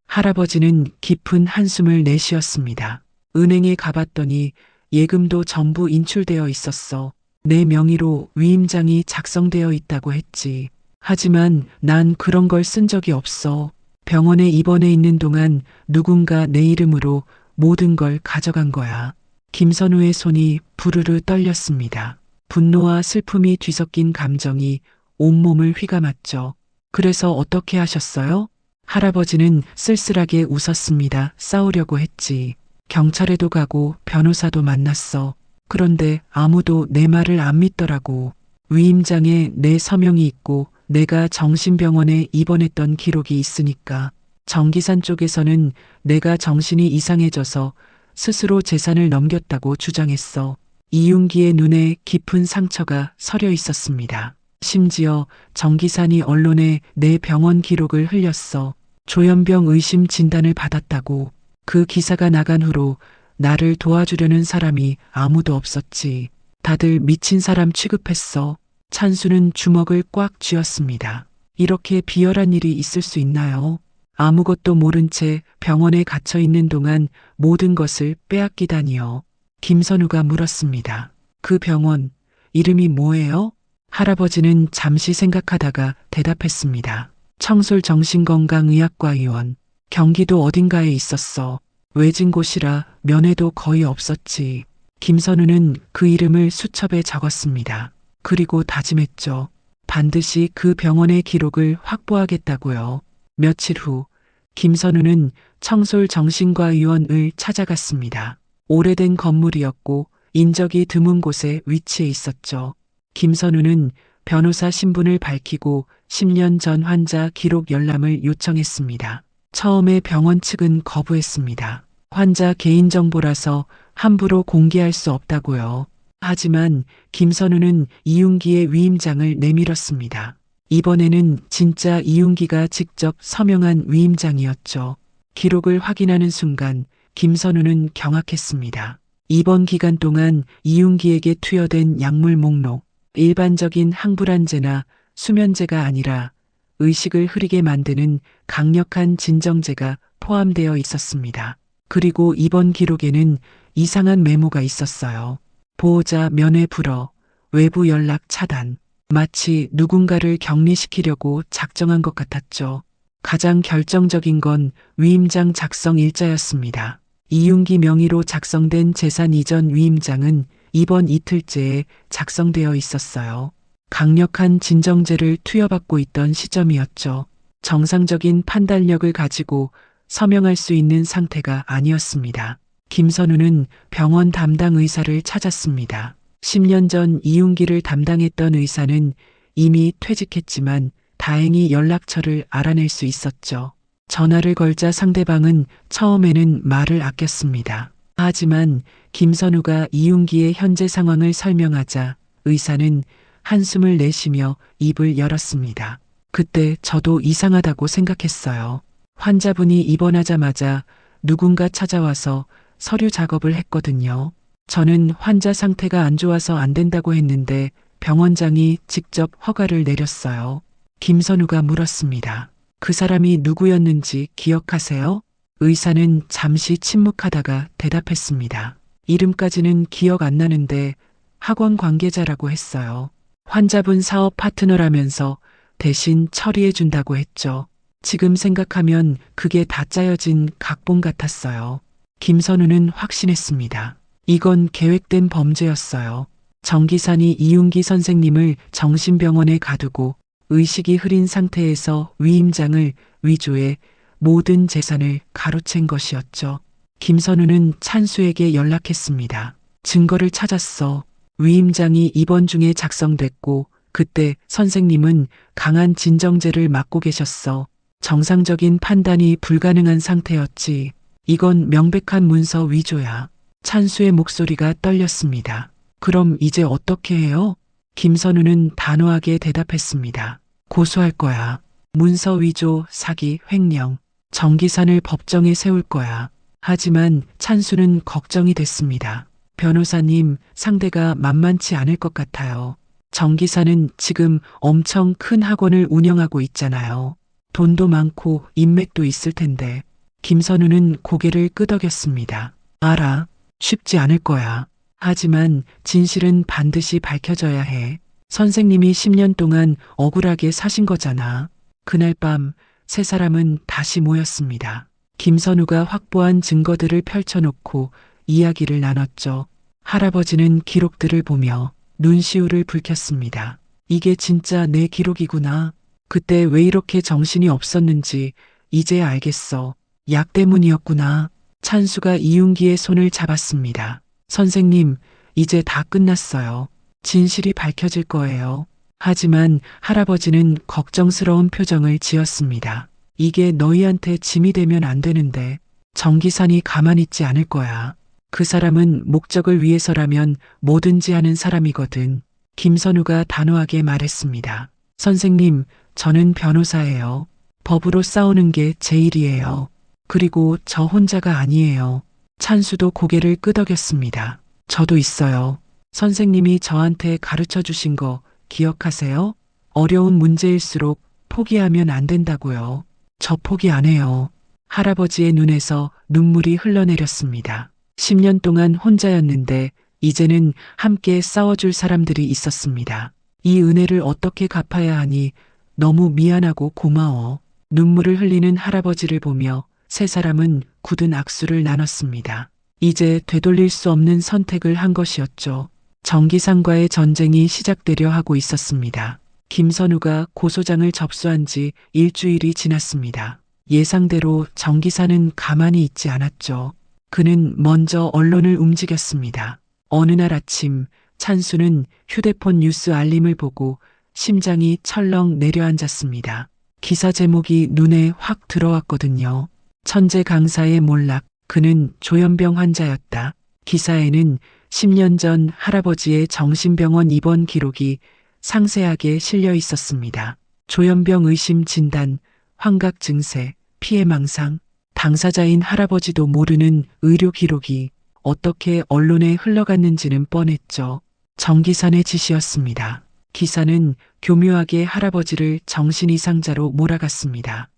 [SPEAKER 2] 할아버지는 깊은 한숨을 내쉬었습니다. 은행에 가봤더니 예금도 전부 인출되어 있었어. 내 명의로 위임장이 작성되어 있다고 했지. 하지만 난 그런 걸 쓴 적이 없어. 병원에 입원해 있는 동안 누군가 내 이름으로 모든 걸 가져간 거야. 김선우의 손이 부르르 떨렸습니다. 분노와 슬픔이 뒤섞인 감정이 온몸을 휘감았죠. 그래서 어떻게 하셨어요? 할아버지는 쓸쓸하게 웃었습니다. 싸우려고 했지. 경찰에도 가고 변호사도 만났어. 그런데 아무도 내 말을 안 믿더라고. 위임장에 내 서명이 있고 내가 정신병원에 입원했던 기록이 있으니까. 정기산 쪽에서는 내가 정신이 이상해져서 스스로 재산을 넘겼다고 주장했어. 이윤기의 눈에 깊은 상처가 서려 있었습니다. 심지어 정기산이 언론에 내 병원 기록을 흘렸어. 조현병 의심 진단을 받았다고. 그 기사가 나간 후로 나를 도와주려는 사람이 아무도 없었지. 다들 미친 사람 취급했어. 찬수는 주먹을 꽉 쥐었습니다. 이렇게 비열한 일이 있을 수 있나요? 아무것도 모른 채 병원에 갇혀 있는 동안 모든 것을 빼앗기다니요. 김선우가 물었습니다. 그 병원, 이름이 뭐예요? 할아버지는 잠시 생각하다가 대답했습니다. 청솔정신건강의학과의원. 경기도 어딘가에 있었어. 외진 곳이라 면회도 거의 없었지. 김선우는 그 이름을 수첩에 적었습니다. 그리고 다짐했죠. 반드시 그 병원의 기록을 확보하겠다고요. 며칠 후 김선우는 청솔 정신과의원을 찾아갔습니다. 오래된 건물이었고 인적이 드문 곳에 위치해 있었죠. 김선우는 변호사 신분을 밝히고 10년 전 환자 기록 열람을 요청했습니다. 처음에 병원 측은 거부했습니다. 환자 개인정보라서 함부로 공개할 수 없다고요. 하지만 김선우는 이윤기의 위임장을 내밀었습니다. 이번에는 진짜 이윤기가 직접 서명한 위임장이었죠. 기록을 확인하는 순간 김선우는 경악했습니다. 이번 기간 동안 이윤기에게 투여된 약물 목록, 일반적인 항불안제나 수면제가 아니라 의식을 흐리게 만드는 강력한 진정제가 포함되어 있었습니다. 그리고 이번 기록에는 이상한 메모가 있었어요. 보호자 면회 불허, 외부 연락 차단. 마치 누군가를 격리시키려고 작정한 것 같았죠. 가장 결정적인 건 위임장 작성 일자였습니다. 이윤기 명의로 작성된 재산 이전 위임장은 이번 이틀째에 작성되어 있었어요. 강력한 진정제를 투여받고 있던 시점이었죠. 정상적인 판단력을 가지고 서명할 수 있는 상태가 아니었습니다. 김선우는 병원 담당 의사를 찾았습니다. 10년 전 이윤기를 담당했던 의사는 이미 퇴직했지만 다행히 연락처를 알아낼 수 있었죠. 전화를 걸자 상대방은 처음에는 말을 아꼈습니다. 하지만 김선우가 이윤기의 현재 상황을 설명하자 의사는 한숨을 내쉬며 입을 열었습니다. 그때 저도 이상하다고 생각했어요. 환자분이 입원하자마자 누군가 찾아와서 서류 작업을 했거든요. 저는 환자 상태가 안 좋아서 안 된다고 했는데 병원장이 직접 허가를 내렸어요. 김선우가 물었습니다. 그 사람이 누구였는지 기억하세요? 의사는 잠시 침묵하다가 대답했습니다. 이름까지는 기억 안 나는데 학원 관계자라고 했어요. 환자분 사업 파트너라면서 대신 처리해 준다고 했죠. 지금 생각하면 그게 다 짜여진 각본 같았어요. 김선우는 확신했습니다. 이건 계획된 범죄였어요. 정기산이 이윤기 선생님을 정신병원에 가두고 의식이 흐린 상태에서 위임장을 위조해 모든 재산을 가로챈 것이었죠. 김선우는 찬수에게 연락했습니다. 증거를 찾았어. 위임장이 입원 중에 작성됐고 그때 선생님은 강한 진정제를 맞고 계셨어. 정상적인 판단이 불가능한 상태였지. 이건 명백한 문서 위조야. 찬수의 목소리가 떨렸습니다. 그럼 이제 어떻게 해요? 김선우는 단호하게 대답했습니다. 고소할 거야. 문서 위조, 사기, 횡령. 정기산을 법정에 세울 거야. 하지만 찬수는 걱정이 됐습니다. 변호사님, 상대가 만만치 않을 것 같아요. 정기산은 지금 엄청 큰 학원을 운영하고 있잖아요. 돈도 많고 인맥도 있을 텐데. 김선우는 고개를 끄덕였습니다. 알아. 쉽지 않을 거야. 하지만 진실은 반드시 밝혀져야 해. 선생님이 10년 동안 억울하게 사신 거잖아. 그날 밤 세 사람은 다시 모였습니다. 김선우가 확보한 증거들을 펼쳐놓고 이야기를 나눴죠. 할아버지는 기록들을 보며 눈시울을 붉혔습니다. 이게 진짜 내 기록이구나. 그때 왜 이렇게 정신이 없었는지 이제 알겠어. 약 때문이었구나. 찬수가 이윤기의 손을 잡았습니다. 선생님, 이제 다 끝났어요. 진실이 밝혀질 거예요. 하지만 할아버지는 걱정스러운 표정을 지었습니다. 이게 너희한테 짐이 되면 안 되는데 정기산이 가만히 있지 않을 거야. 그 사람은 목적을 위해서라면 뭐든지 하는 사람이거든. 김선우가 단호하게 말했습니다. 선생님, 저는 변호사예요. 법으로 싸우는 게 제 일이에요. 그리고 저 혼자가 아니에요. 찬수도 고개를 끄덕였습니다. 저도 있어요. 선생님이 저한테 가르쳐 주신 거 기억하세요? 어려운 문제일수록 포기하면 안 된다고요. 저 포기 안 해요. 할아버지의 눈에서 눈물이 흘러내렸습니다. 10년 동안 혼자였는데 이제는 함께 싸워줄 사람들이 있었습니다. 이 은혜를 어떻게 갚아야 하니 너무 미안하고 고마워. 눈물을 흘리는 할아버지를 보며 세 사람은 굳은 악수를 나눴습니다. 이제 되돌릴 수 없는 선택을 한 것이었죠. 정기상과의 전쟁이 시작되려 하고 있었습니다. 김선우가 고소장을 접수한 지 일주일이 지났습니다. 예상대로 정기사는 가만히 있지 않았죠. 그는 먼저 언론을 움직였습니다. 어느 날 아침 찬수는 휴대폰 뉴스 알림을 보고 심장이 철렁 내려앉았습니다. 기사 제목이 눈에 확 들어왔거든요. 천재 강사의 몰락, 그는 조현병 환자였다. 기사에는 10년 전 할아버지의 정신병원 입원 기록이 상세하게 실려 있었습니다. 조현병 의심 진단, 환각 증세, 피해 망상, 당사자인 할아버지도 모르는 의료 기록이 어떻게 언론에 흘러갔는지는 뻔했죠. 정기산의 지시였습니다. 기사는 교묘하게 할아버지를 정신이상자로 몰아갔습니다.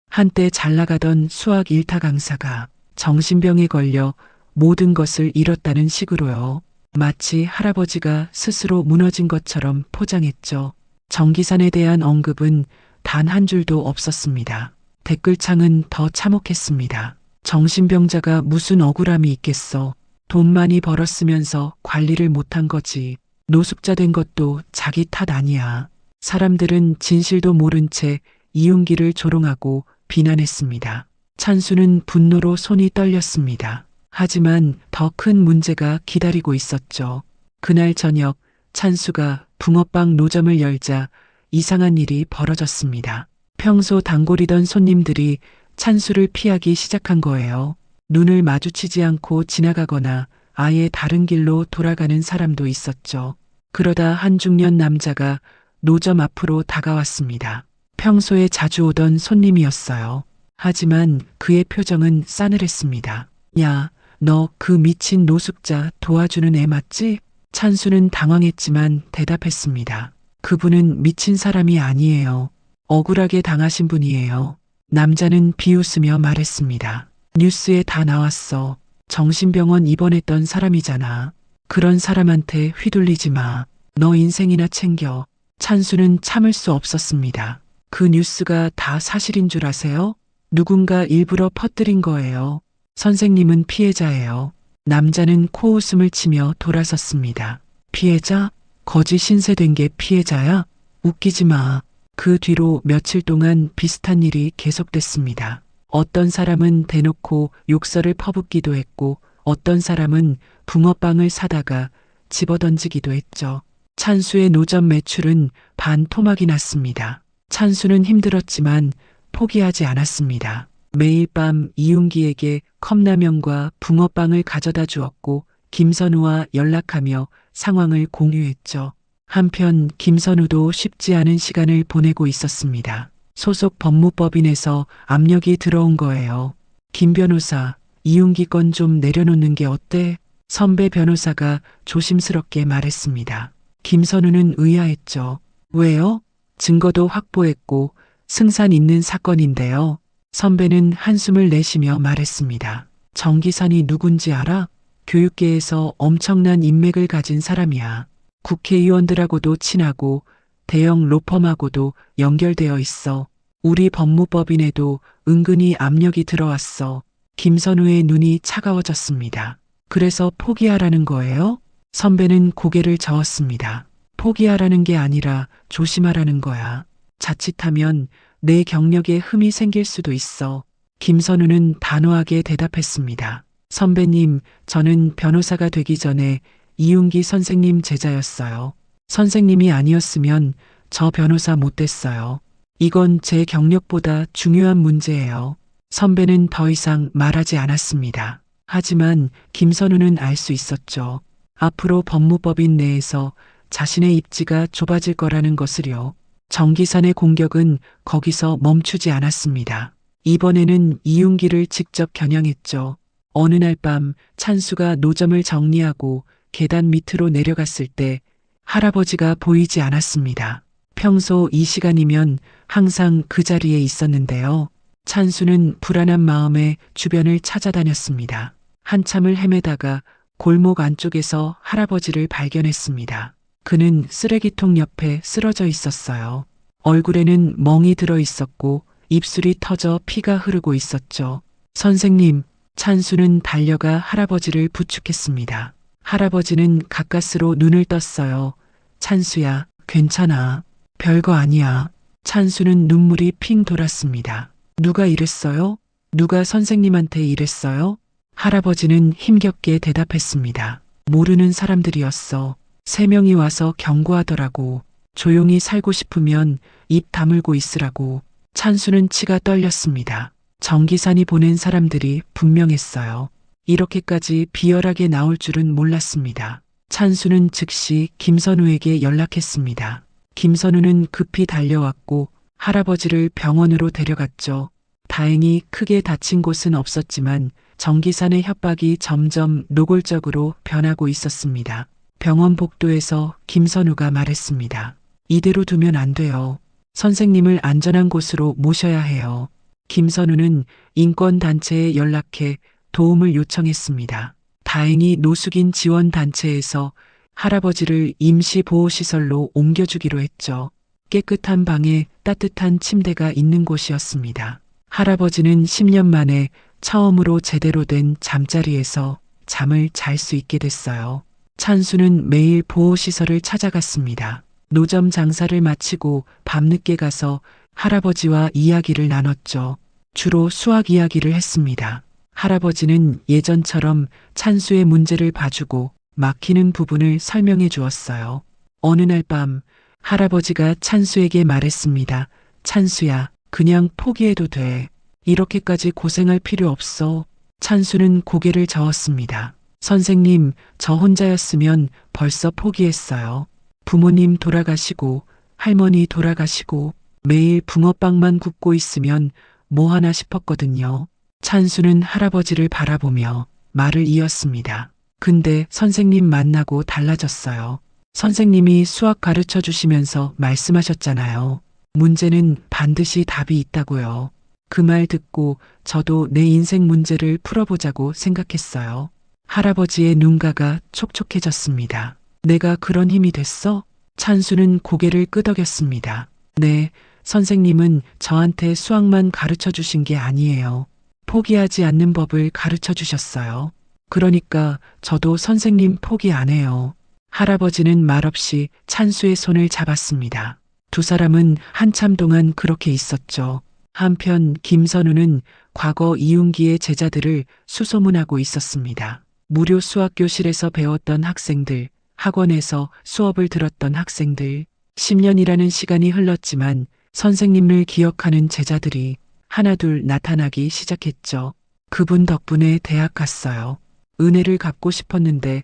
[SPEAKER 2] 한때 잘 나가던 수학 일타 강사가 정신병에 걸려 모든 것을 잃었다는 식으로요. 마치 할아버지가 스스로 무너진 것처럼 포장했죠. 정기산에 대한 언급은 단 한 줄도 없었습니다. 댓글창은 더 참혹했습니다. 정신병자가 무슨 억울함이 있겠어. 돈 많이 벌었으면서 관리를 못한 거지. 노숙자 된 것도 자기 탓 아니야. 사람들은 진실도 모른 채 이윤기를 조롱하고 비난했습니다. 찬수는 분노로 손이 떨렸습니다. 하지만 더 큰 문제가 기다리고 있었죠. 그날 저녁 찬수가 붕어빵 노점을 열자 이상한 일이 벌어졌습니다. 평소 단골이던 손님들이 찬수를 피하기 시작한 거예요. 눈을 마주치지 않고 지나가거나 아예 다른 길로 돌아가는 사람도 있었죠. 그러다 한 중년 남자가 노점 앞으로 다가왔습니다. 평소에 자주 오던 손님이었어요. 하지만 그의 표정은 싸늘했습니다. 야, 너 그 미친 노숙자 도와주는 애 맞지? 찬수는 당황했지만 대답했습니다. 그분은 미친 사람이 아니에요. 억울하게 당하신 분이에요. 남자는 비웃으며 말했습니다. 뉴스에 다 나왔어. 정신병원 입원했던 사람이잖아. 그런 사람한테 휘둘리지 마. 너 인생이나 챙겨. 찬수는 참을 수 없었습니다. 그 뉴스가 다 사실인 줄 아세요? 누군가 일부러 퍼뜨린 거예요. 선생님은 피해자예요. 남자는 코웃음을 치며 돌아섰습니다. 피해자? 거지 신세된 게 피해자야? 웃기지 마. 그 뒤로 며칠 동안 비슷한 일이 계속됐습니다. 어떤 사람은 대놓고 욕설을 퍼붓기도 했고 어떤 사람은 붕어빵을 사다가 집어던지기도 했죠. 찬수의 노점 매출은 반토막이 났습니다. 찬수는 힘들었지만 포기하지 않았습니다. 매일 밤 이윤기에게 컵라면과 붕어빵을 가져다 주었고 김선우와 연락하며 상황을 공유했죠. 한편 김선우도 쉽지 않은 시간을 보내고 있었습니다. 소속 법무법인에서 압력이 들어온 거예요. 김 변호사, 이윤기 건 좀 내려놓는 게 어때? 선배 변호사가 조심스럽게 말했습니다. 김선우는 의아했죠. 왜요? 증거도 확보했고 승산 있는 사건인데요. 선배는 한숨을 내쉬며 말했습니다. 정기산이 누군지 알아? 교육계에서 엄청난 인맥을 가진 사람이야. 국회의원들하고도 친하고 대형 로펌하고도 연결되어 있어. 우리 법무법인에도 은근히 압력이 들어왔어. 김선우의 눈이 차가워졌습니다. 그래서 포기하라는 거예요? 선배는 고개를 저었습니다. 포기하라는 게 아니라 조심하라는 거야. 자칫하면 내 경력에 흠이 생길 수도 있어. 김선우는 단호하게 대답했습니다. 선배님, 저는 변호사가 되기 전에 이윤기 선생님 제자였어요. 선생님이 아니었으면 저 변호사 못 됐어요. 이건 제 경력보다 중요한 문제예요. 선배는 더 이상 말하지 않았습니다. 하지만 김선우는 알 수 있었죠. 앞으로 법무법인 내에서 자신의 입지가 좁아질 거라는 것을요. 정기산의 공격은 거기서 멈추지 않았습니다. 이번에는 이윤기를 직접 겨냥했죠. 어느 날 밤 찬수가 노점을 정리하고 계단 밑으로 내려갔을 때 할아버지가 보이지 않았습니다. 평소 이 시간이면 항상 그 자리에 있었는데요. 찬수는 불안한 마음에 주변을 찾아다녔습니다. 한참을 헤매다가 골목 안쪽에서 할아버지를 발견했습니다. 그는 쓰레기통 옆에 쓰러져 있었어요. 얼굴에는 멍이 들어 있었고 입술이 터져 피가 흐르고 있었죠. 선생님, 찬수는 달려가 할아버지를 부축했습니다. 할아버지는 가까스로 눈을 떴어요. 찬수야, 괜찮아. 별거 아니야. 찬수는 눈물이 핑 돌았습니다. 누가 이랬어요? 누가 선생님한테 이랬어요? 할아버지는 힘겹게 대답했습니다. 모르는 사람들이었어. 3명이 와서 경고하더라고. 조용히 살고 싶으면 입 다물고 있으라고. 찬수는 치가 떨렸습니다. 정기산이 보낸 사람들이 분명했어요. 이렇게까지 비열하게 나올 줄은 몰랐습니다. 찬수는 즉시 김선우에게 연락했습니다. 김선우는 급히 달려왔고 할아버지를 병원으로 데려갔죠. 다행히 크게 다친 곳은 없었지만 정기산의 협박이 점점 노골적으로 변하고 있었습니다. 병원 복도에서 김선우가 말했습니다. 이대로 두면 안 돼요. 선생님을 안전한 곳으로 모셔야 해요. 김선우는 인권단체에 연락해 도움을 요청했습니다. 다행히 노숙인 지원단체에서 할아버지를 임시보호시설로 옮겨주기로 했죠. 깨끗한 방에 따뜻한 침대가 있는 곳이었습니다. 할아버지는 10년 만에 처음으로 제대로 된 잠자리에서 잠을 잘 수 있게 됐어요. 찬수는 매일 보호시설을 찾아갔습니다. 노점 장사를 마치고 밤늦게 가서 할아버지와 이야기를 나눴죠. 주로 수학 이야기를 했습니다. 할아버지는 예전처럼 찬수의 문제를 봐주고 막히는 부분을 설명해 주었어요. 어느 날 밤 할아버지가 찬수에게 말했습니다. 찬수야, 그냥 포기해도 돼. 이렇게까지 고생할 필요 없어. 찬수는 고개를 저었습니다. 선생님, 저 혼자였으면 벌써 포기했어요. 부모님 돌아가시고 할머니 돌아가시고 매일 붕어빵만 굽고 있으면 뭐 하나 싶었거든요. 찬수는 할아버지를 바라보며 말을 이었습니다. 근데 선생님 만나고 달라졌어요. 선생님이 수학 가르쳐 주시면서 말씀하셨잖아요. 문제는 반드시 답이 있다고요. 그 말 듣고 저도 내 인생 문제를 풀어보자고 생각했어요. 할아버지의 눈가가 촉촉해졌습니다. 내가 그런 힘이 됐어? 찬수는 고개를 끄덕였습니다. 네, 선생님은 저한테 수학만 가르쳐 주신 게 아니에요. 포기하지 않는 법을 가르쳐 주셨어요. 그러니까 저도 선생님 포기 안 해요. 할아버지는 말없이 찬수의 손을 잡았습니다. 두 사람은 한참 동안 그렇게 있었죠. 한편 김선우는 과거 이윤기의 제자들을 수소문하고 있었습니다. 무료 수학교실에서 배웠던 학생들, 학원에서 수업을 들었던 학생들, 10년이라는 시간이 흘렀지만 선생님을 기억하는 제자들이 하나둘 나타나기 시작했죠. 그분 덕분에 대학 갔어요. 은혜를 갚고 싶었는데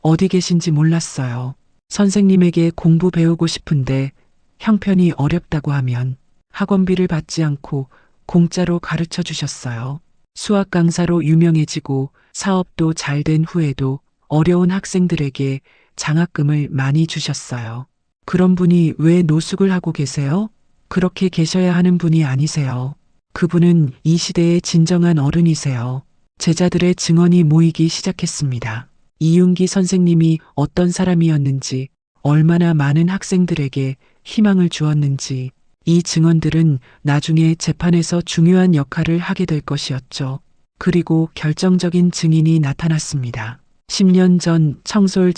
[SPEAKER 2] 어디 계신지 몰랐어요. 선생님에게 공부 배우고 싶은데 형편이 어렵다고 하면 학원비를 받지 않고 공짜로 가르쳐 주셨어요. 수학 강사로 유명해지고 사업도 잘 된 후에도 어려운 학생들에게 장학금을 많이 주셨어요. 그런 분이 왜 노숙을 하고 계세요? 그렇게 계셔야 하는 분이 아니세요. 그분은 이 시대의 진정한 어른이세요. 제자들의 증언이 모이기 시작했습니다. 이윤기 선생님이 어떤 사람이었는지, 얼마나 많은 학생들에게 희망을 주었는지, 이 증언들은 나중에 재판에서 중요한 역할을 하게 될 것이었죠. 그리고 결정적인 증인이 나타났습니다. 10년 전 청솔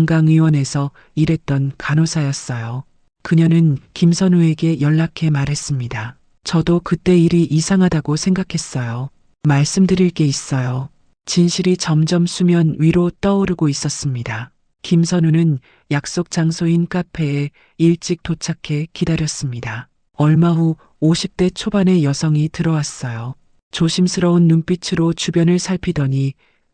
[SPEAKER 2] 정신건강의원에서 일했던 간호사였어요. 그녀는 김선우에게 연락해 말했습니다. 저도 그때 일이 이상하다고 생각했어요. 말씀드릴 게 있어요. 진실이 점점 수면 위로 떠오르고 있었습니다. 김선우는 약속 장소인 카페에 일찍 도착해 기다렸습니다. 얼마 후 50대 초반의 여성이 들어왔어요. 조심스러운 눈빛으로 주변을 살피더니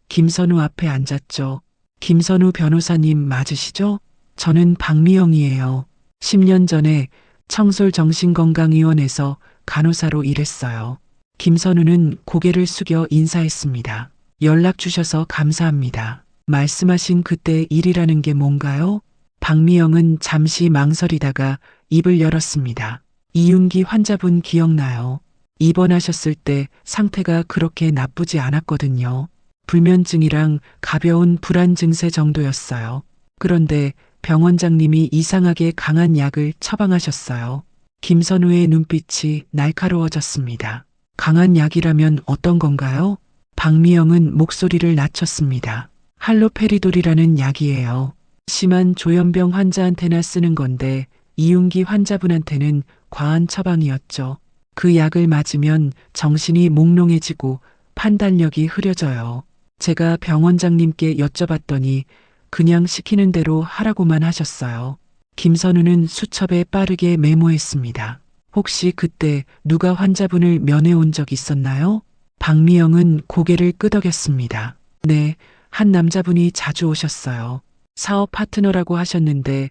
[SPEAKER 2] 김선우 앞에 앉았죠. 김선우 변호사님 맞으시죠? 저는 박미영이에요. 10년 전에 청솔 정신건강의원에서 간호사로 일했어요. 김선우는 고개를 숙여 인사했습니다. 연락 주셔서 감사합니다. 말씀하신 그때 일이라는 게 뭔가요? 박미영은 잠시 망설이다가 입을 열었습니다. 이윤기 환자분 기억나요? 입원하셨을 때 상태가 그렇게 나쁘지 않았거든요. 불면증이랑 가벼운 불안 증세 정도였어요. 그런데 병원장님이 이상하게 강한 약을 처방하셨어요. 김선우의 눈빛이 날카로워졌습니다. 강한 약이라면 어떤 건가요? 박미영은 목소리를 낮췄습니다. 할로페리돌이라는 약이에요. 심한 조현병 환자한테나 쓰는 건데 이윤기 환자분한테는 과한 처방이었죠. 그 약을 맞으면 정신이 몽롱해지고 판단력이 흐려져요. 제가 병원장님께 여쭤봤더니 그냥 시키는 대로 하라고만 하셨어요. 김선우는 수첩에 빠르게 메모했습니다. 혹시 그때 누가 환자분을 면회온 적 있었나요? 박미영은 고개를 끄덕였습니다. 네, 한 남자분이 자주 오셨어요. 사업 파트너라고 하셨는데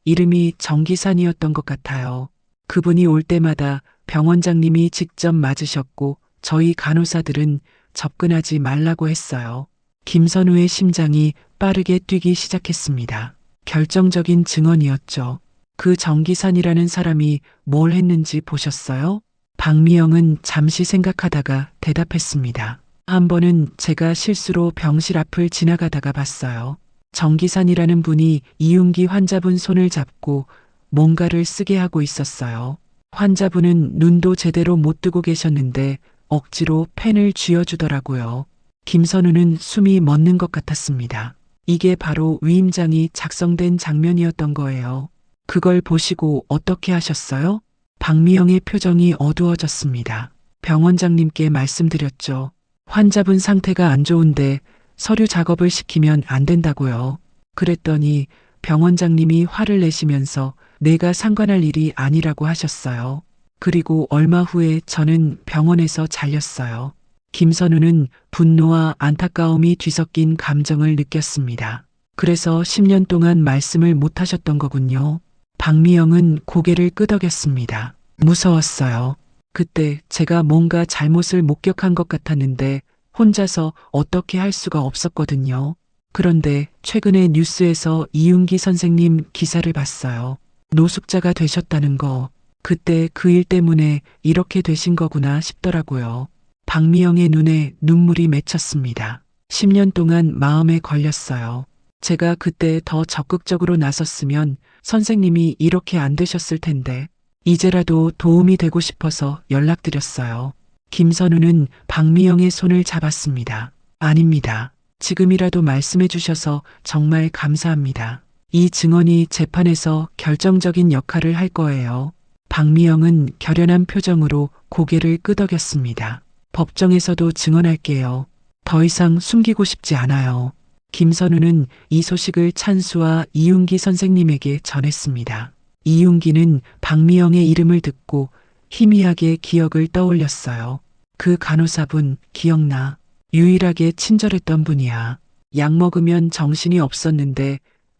[SPEAKER 2] 이름이 정기산이었던 것 같아요. 그분이 올 때마다 병원장님이 직접 맞으셨고 저희 간호사들은 접근하지 말라고 했어요. 김선우의 심장이 빠르게 뛰기 시작했습니다. 결정적인 증언이었죠. 그 정기산이라는 사람이 뭘 했는지 보셨어요? 박미영은 잠시 생각하다가 대답했습니다. 한 번은 제가 실수로 병실 앞을 지나가다가 봤어요. 정기산이라는 분이 이윤기 환자분 손을 잡고 뭔가를 쓰게 하고 있었어요. 환자분은 눈도 제대로 못 뜨고 계셨는데 억지로 펜을 쥐어주더라고요. 김선우는 숨이 멎는 것 같았습니다. 이게 바로 위임장이 작성된 장면이었던 거예요. 그걸 보시고 어떻게 하셨어요? 박미영의 표정이 어두워졌습니다. 병원장님께 말씀드렸죠. 환자분 상태가 안 좋은데 서류 작업을 시키면 안 된다고요. 그랬더니 병원장님이 화를 내시면서 내가 상관할 일이 아니라고 하셨어요. 그리고 얼마 후에 저는 병원에서 잘렸어요. 김선우는 분노와 안타까움이 뒤섞인 감정을 느꼈습니다. 그래서 10년 동안 말씀을 못 하셨던 거군요. 박미영은 고개를 끄덕였습니다. 무서웠어요. 그때 제가 뭔가 잘못을 목격한 것 같았는데 혼자서 어떻게 할 수가 없었거든요. 그런데 최근에 뉴스에서 이윤기 선생님 기사를 봤어요. 노숙자가 되셨다는 거. 그때 그 일 때문에 이렇게 되신 거구나 싶더라고요. 박미영의 눈에 눈물이 맺혔습니다. 10년 동안 마음에 걸렸어요. 제가 그때 더 적극적으로 나섰으면 선생님이 이렇게 안 되셨을 텐데 이제라도 도움이 되고 싶어서 연락드렸어요. 김선우는 박미영의 손을 잡았습니다. 아닙니다. 지금이라도 말씀해 주셔서 정말 감사합니다. 이 증언이 재판에서 결정적인 역할을 할 거예요. 박미영은 결연한 표정으로 고개를 끄덕였습니다. 법정에서도 증언할게요. 더 이상 숨기고 싶지 않아요. 김선우는 이 소식을 찬수와 이윤기 선생님에게 전했습니다. 이윤기는 박미영의 이름을 듣고 희미하게 기억을 떠올렸어요. 그 간호사분 기억나. 유일하게 친절했던 분이야. 약 먹으면 정신이 없었는데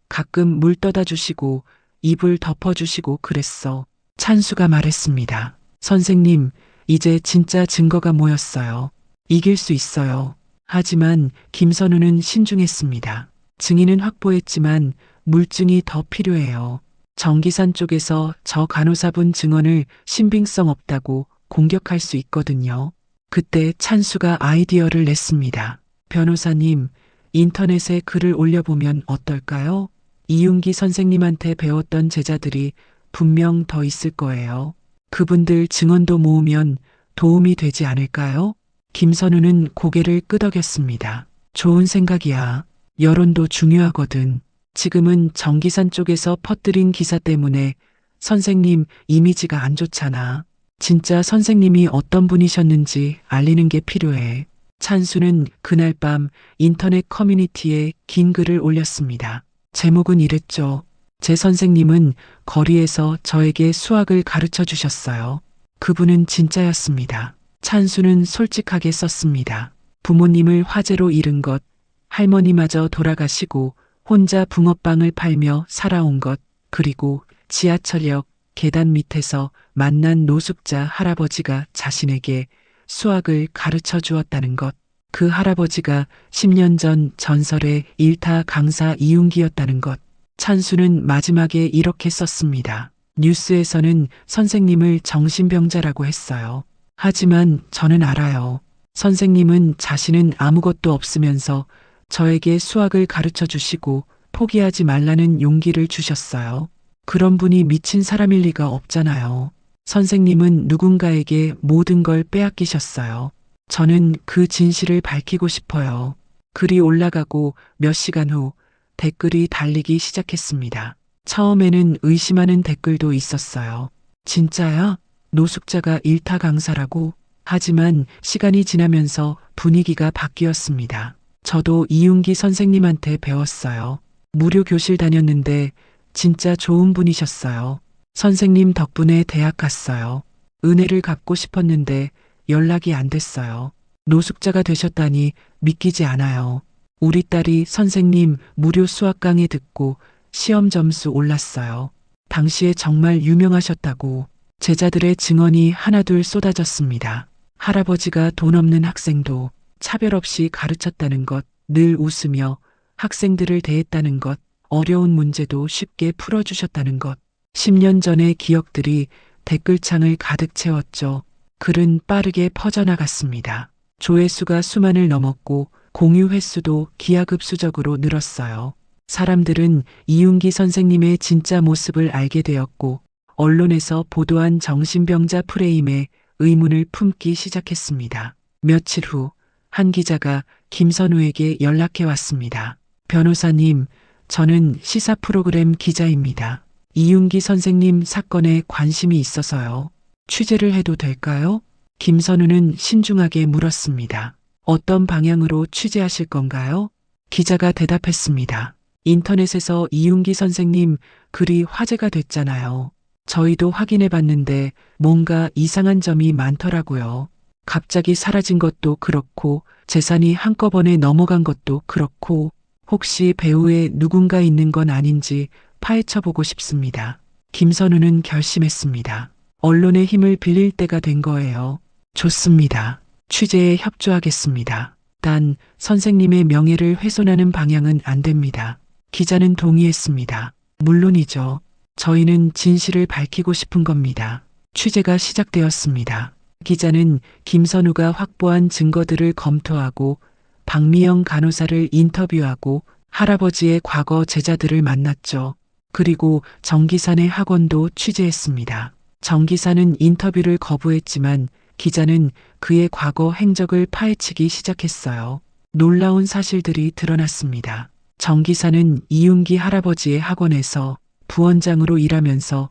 [SPEAKER 2] 가끔 물 떠다 주시고 입을 덮어주시고 그랬어. 찬수가 말했습니다. 선생님, 이제 진짜 증거가 모였어요. 이길 수 있어요. 하지만 김선우는 신중했습니다. 증인은 확보했지만 물증이 더 필요해요. 정기산 쪽에서 저 간호사분 증언을 신빙성 없다고 공격할 수 있거든요. 그때 찬수가 아이디어를 냈습니다. 변호사님, 인터넷에 글을 올려보면 어떨까요? 이윤기 선생님한테 배웠던 제자들이 분명 더 있을 거예요. 그분들 증언도 모으면 도움이 되지 않을까요? 김선우는 고개를 끄덕였습니다. 좋은 생각이야. 여론도 중요하거든. 지금은 정기산 쪽에서 퍼뜨린 기사 때문에 선생님 이미지가 안 좋잖아. 진짜 선생님이 어떤 분이셨는지 알리는 게 필요해. 찬수는 그날 밤 인터넷 커뮤니티에 긴 글을 올렸습니다. 제목은 이랬죠. 제 선생님은 거리에서 저에게 수학을 가르쳐 주셨어요. 그분은 진짜였습니다. 찬수는 솔직하게 썼습니다. 부모님을 화재로 잃은 것, 할머니마저 돌아가시고 혼자 붕어빵을 팔며 살아온 것, 그리고 지하철역 계단 밑에서 만난 노숙자 할아버지가 자신에게 수학을 가르쳐 주었다는 것. 그 할아버지가 10년 전 전설의 일타 강사 이윤기였다는 것. 찬수는 마지막에 이렇게 썼습니다. 뉴스에서는 선생님을 정신병자라고 했어요. 하지만 저는 알아요. 선생님은 자신은 아무것도 없으면서 저에게 수학을 가르쳐 주시고 포기하지 말라는 용기를 주셨어요. 그런 분이 미친 사람일 리가 없잖아요. 선생님은 누군가에게 모든 걸 빼앗기셨어요. 저는 그 진실을 밝히고 싶어요. 글이 올라가고 몇 시간 후 댓글이 달리기 시작했습니다. 처음에는 의심하는 댓글도 있었어요. 진짜야? 노숙자가 일타 강사라고. 하지만 시간이 지나면서 분위기가 바뀌었습니다. 저도 이윤기 선생님한테 배웠어요. 무료 교실 다녔는데 진짜 좋은 분이셨어요. 선생님 덕분에 대학 갔어요. 은혜를 갚고 싶었는데 연락이 안 됐어요. 노숙자가 되셨다니 믿기지 않아요. 우리 딸이 선생님 무료 수학 강의 듣고 시험 점수 올랐어요. 당시에 정말 유명하셨다고. 제자들의 증언이 하나둘 쏟아졌습니다. 할아버지가 돈 없는 학생도 차별 없이 가르쳤다는 것, 늘 웃으며 학생들을 대했다는 것, 어려운 문제도 쉽게 풀어주셨다는 것. 10년 전의 기억들이 댓글창을 가득 채웠죠. 글은 빠르게 퍼져나갔습니다. 조회수가 수만을 넘었고 공유 횟수도 기하급수적으로 늘었어요. 사람들은 이윤기 선생님의 진짜 모습을 알게 되었고 언론에서 보도한 정신병자 프레임에 의문을 품기 시작했습니다. 며칠 후 한 기자가 김선우에게 연락해 왔습니다. 변호사님, 저는 시사 프로그램 기자입니다. 이윤기 선생님 사건에 관심이 있어서요. 취재를 해도 될까요? 김선우는 신중하게 물었습니다. 어떤 방향으로 취재하실 건가요? 기자가 대답했습니다. 인터넷에서 이윤기 선생님 글이 화제가 됐잖아요. 저희도 확인해 봤는데 뭔가 이상한 점이 많더라고요. 갑자기 사라진 것도 그렇고 재산이 한꺼번에 넘어간 것도 그렇고 혹시 배후에 누군가 있는 건 아닌지 파헤쳐보고 싶습니다. 김선우는 결심했습니다. 언론의 힘을 빌릴 때가 된 거예요. 좋습니다. 취재에 협조하겠습니다. 단 선생님의 명예를 훼손하는 방향은 안 됩니다. 기자는 동의했습니다. 물론이죠. 저희는 진실을 밝히고 싶은 겁니다. 취재가 시작되었습니다. 기자는 김선우가 확보한 증거들을 검토하고 박미영 간호사를 인터뷰하고 할아버지의 과거 제자들을 만났죠. 그리고 정기산의 학원도 취재했습니다. 정기산은 인터뷰를 거부했지만 기자는 그의 과거 행적을 파헤치기 시작했어요. 놀라운 사실들이 드러났습니다. 정기산은 이윤기 할아버지의 학원에서 부원장으로 일하면서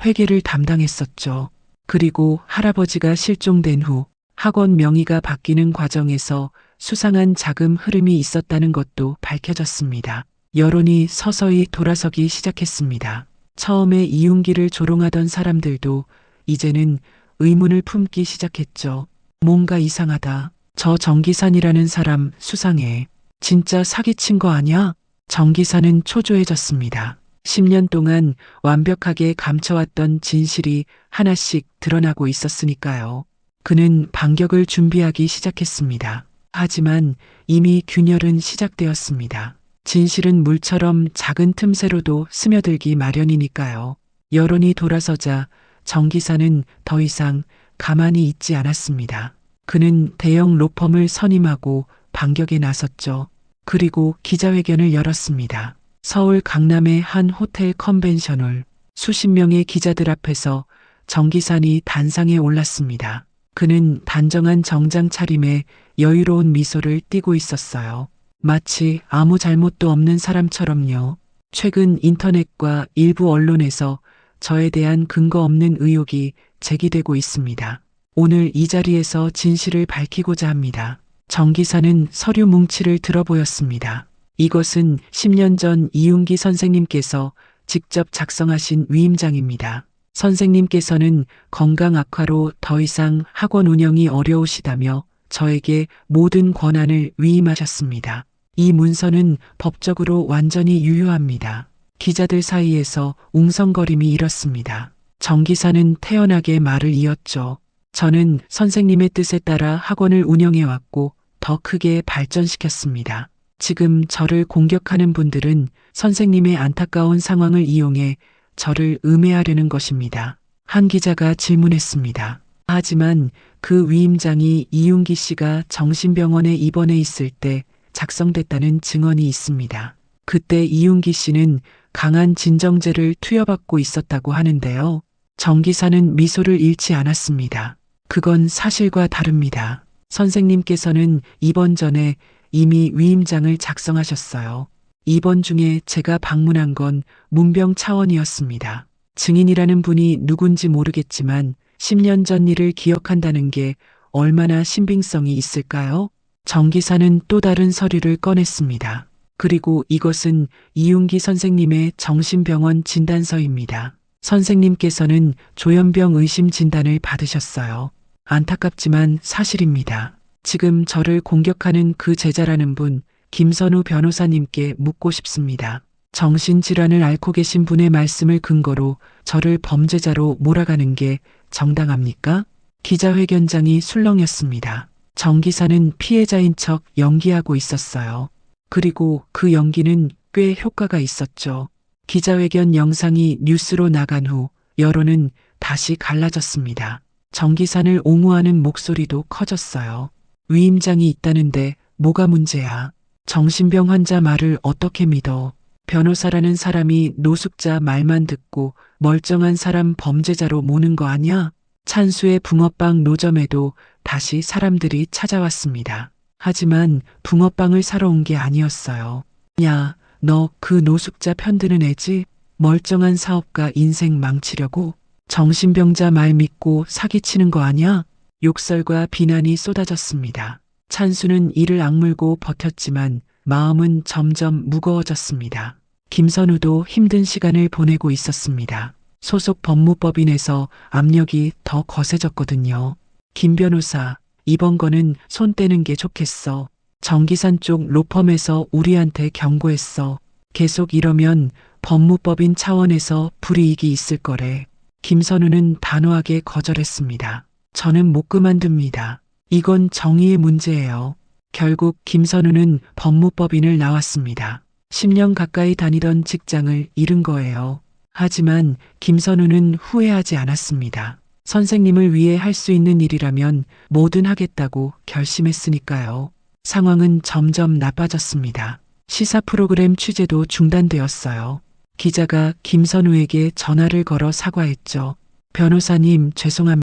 [SPEAKER 2] 회계를 담당했었죠. 그리고 할아버지가 실종된 후 학원 명의가 바뀌는 과정에서 수상한 자금 흐름이 있었다는 것도 밝혀졌습니다. 여론이 서서히 돌아서기 시작했습니다. 처음에 이윤기를 조롱하던 사람들도 이제는 의문을 품기 시작했죠. 뭔가 이상하다. 저 정기산이라는 사람 수상해. 진짜 사기친 거 아냐? 정기산은 초조해졌습니다. 10년 동안 완벽하게 감춰왔던 진실이 하나씩 드러나고 있었으니까요. 그는 반격을 준비하기 시작했습니다. 하지만 이미 균열은 시작되었습니다. 진실은 물처럼 작은 틈새로도 스며들기 마련이니까요. 여론이 돌아서자 정기사는 더 이상 가만히 있지 않았습니다. 그는 대형 로펌을 선임하고 반격에 나섰죠. 그리고 기자회견을 열었습니다. 서울 강남의 한 호텔 컨벤션홀. 수십 명의 기자들 앞에서 정기산이 단상에 올랐습니다. 그는 단정한 정장 차림에 여유로운 미소를 띠고 있었어요. 마치 아무 잘못도 없는 사람처럼요. 최근 인터넷과 일부 언론에서 저에 대한 근거 없는 의혹이 제기되고 있습니다. 오늘 이 자리에서 진실을 밝히고자 합니다. 정기사는 서류 뭉치를 들어보였습니다. 이것은 10년 전 이윤기 선생님께서 직접 작성하신 위임장입니다. 선생님께서는 건강 악화로 더 이상 학원 운영이 어려우시다며 저에게 모든 권한을 위임하셨습니다. 이 문서는 법적으로 완전히 유효합니다. 기자들 사이에서 웅성거림이 일었습니다. 정기사는 태연하게 말을 이었죠. 저는 선생님의 뜻에 따라 학원을 운영해왔고 더 크게 발전시켰습니다. 지금 저를 공격하는 분들은 선생님의 안타까운 상황을 이용해 저를 음해하려는 것입니다. 한 기자가 질문했습니다. 하지만 그 위임장이 이윤기 씨가 정신병원에 입원해 있을 때 작성됐다는 증언이 있습니다. 그때 이윤기 씨는 강한 진정제를 투여받고 있었다고 하는데요. 정 기사는 미소를 잃지 않았습니다. 그건 사실과 다릅니다. 선생님께서는 입원 전에 이미 위임장을 작성하셨어요. 입원 중에 제가 방문한 건 문병 차원이었습니다. 증인이라는 분이 누군지 모르겠지만 10년 전 일을 기억한다는 게 얼마나 신빙성이 있을까요? 정 기사는 또 다른 서류를 꺼냈습니다. 그리고 이것은 이윤기 선생님의 정신병원 진단서입니다. 선생님께서는 조현병 의심 진단을 받으셨어요. 안타깝지만 사실입니다. 지금 저를 공격하는 그 제자라는 분, 김선우 변호사님께 묻고 싶습니다. 정신질환을 앓고 계신 분의 말씀을 근거로 저를 범죄자로 몰아가는 게 정당합니까? 기자회견장이 술렁였습니다. 정 기사는 피해자인 척 연기하고 있었어요. 그리고 그 연기는 꽤 효과가 있었죠. 기자회견 영상이 뉴스로 나간 후 여론은 다시 갈라졌습니다. 정 기사를 옹호하는 목소리도 커졌어요. 위임장이 있다는데 뭐가 문제야? 정신병 환자 말을 어떻게 믿어? 변호사라는 사람이 노숙자 말만 듣고 멀쩡한 사람 범죄자로 모는 거 아니야? 찬수의 붕어빵 노점에도 다시 사람들이 찾아왔습니다. 하지만 붕어빵을 사러 온 게 아니었어요. 야, 너 그 노숙자 편드는 애지? 멀쩡한 사업가 인생 망치려고? 정신병자 말 믿고 사기치는 거 아니야? 욕설과 비난이 쏟아졌습니다. 찬수는 이를 악물고 버텼지만 마음은 점점 무거워졌습니다. 김선우도 힘든 시간을 보내고 있었습니다. 소속 법무법인에서 압력이 더 거세졌거든요. 김 변호사, 이번 거는 손 떼는 게 좋겠어. 정기산 쪽 로펌에서 우리한테 경고했어. 계속 이러면 법무법인 차원에서 불이익이 있을 거래. 김선우는 단호하게 거절했습니다. 저는 못 그만둡니다. 이건 정의의 문제예요. 결국 김선우는 법무법인을 나왔습니다. 10년 가까이 다니던 직장을 잃은 거예요. 하지만 김선우는 후회하지 않았습니다. 선생님을 위해 할 수 있는 일이라면 뭐든 하겠다고 결심했으니까요. 상황은 점점 나빠졌습니다. 시사 프로그램 취재도 중단되었어요. 기자가 김선우에게 전화를 걸어 사과했죠. 변호사님, 죄송합니다.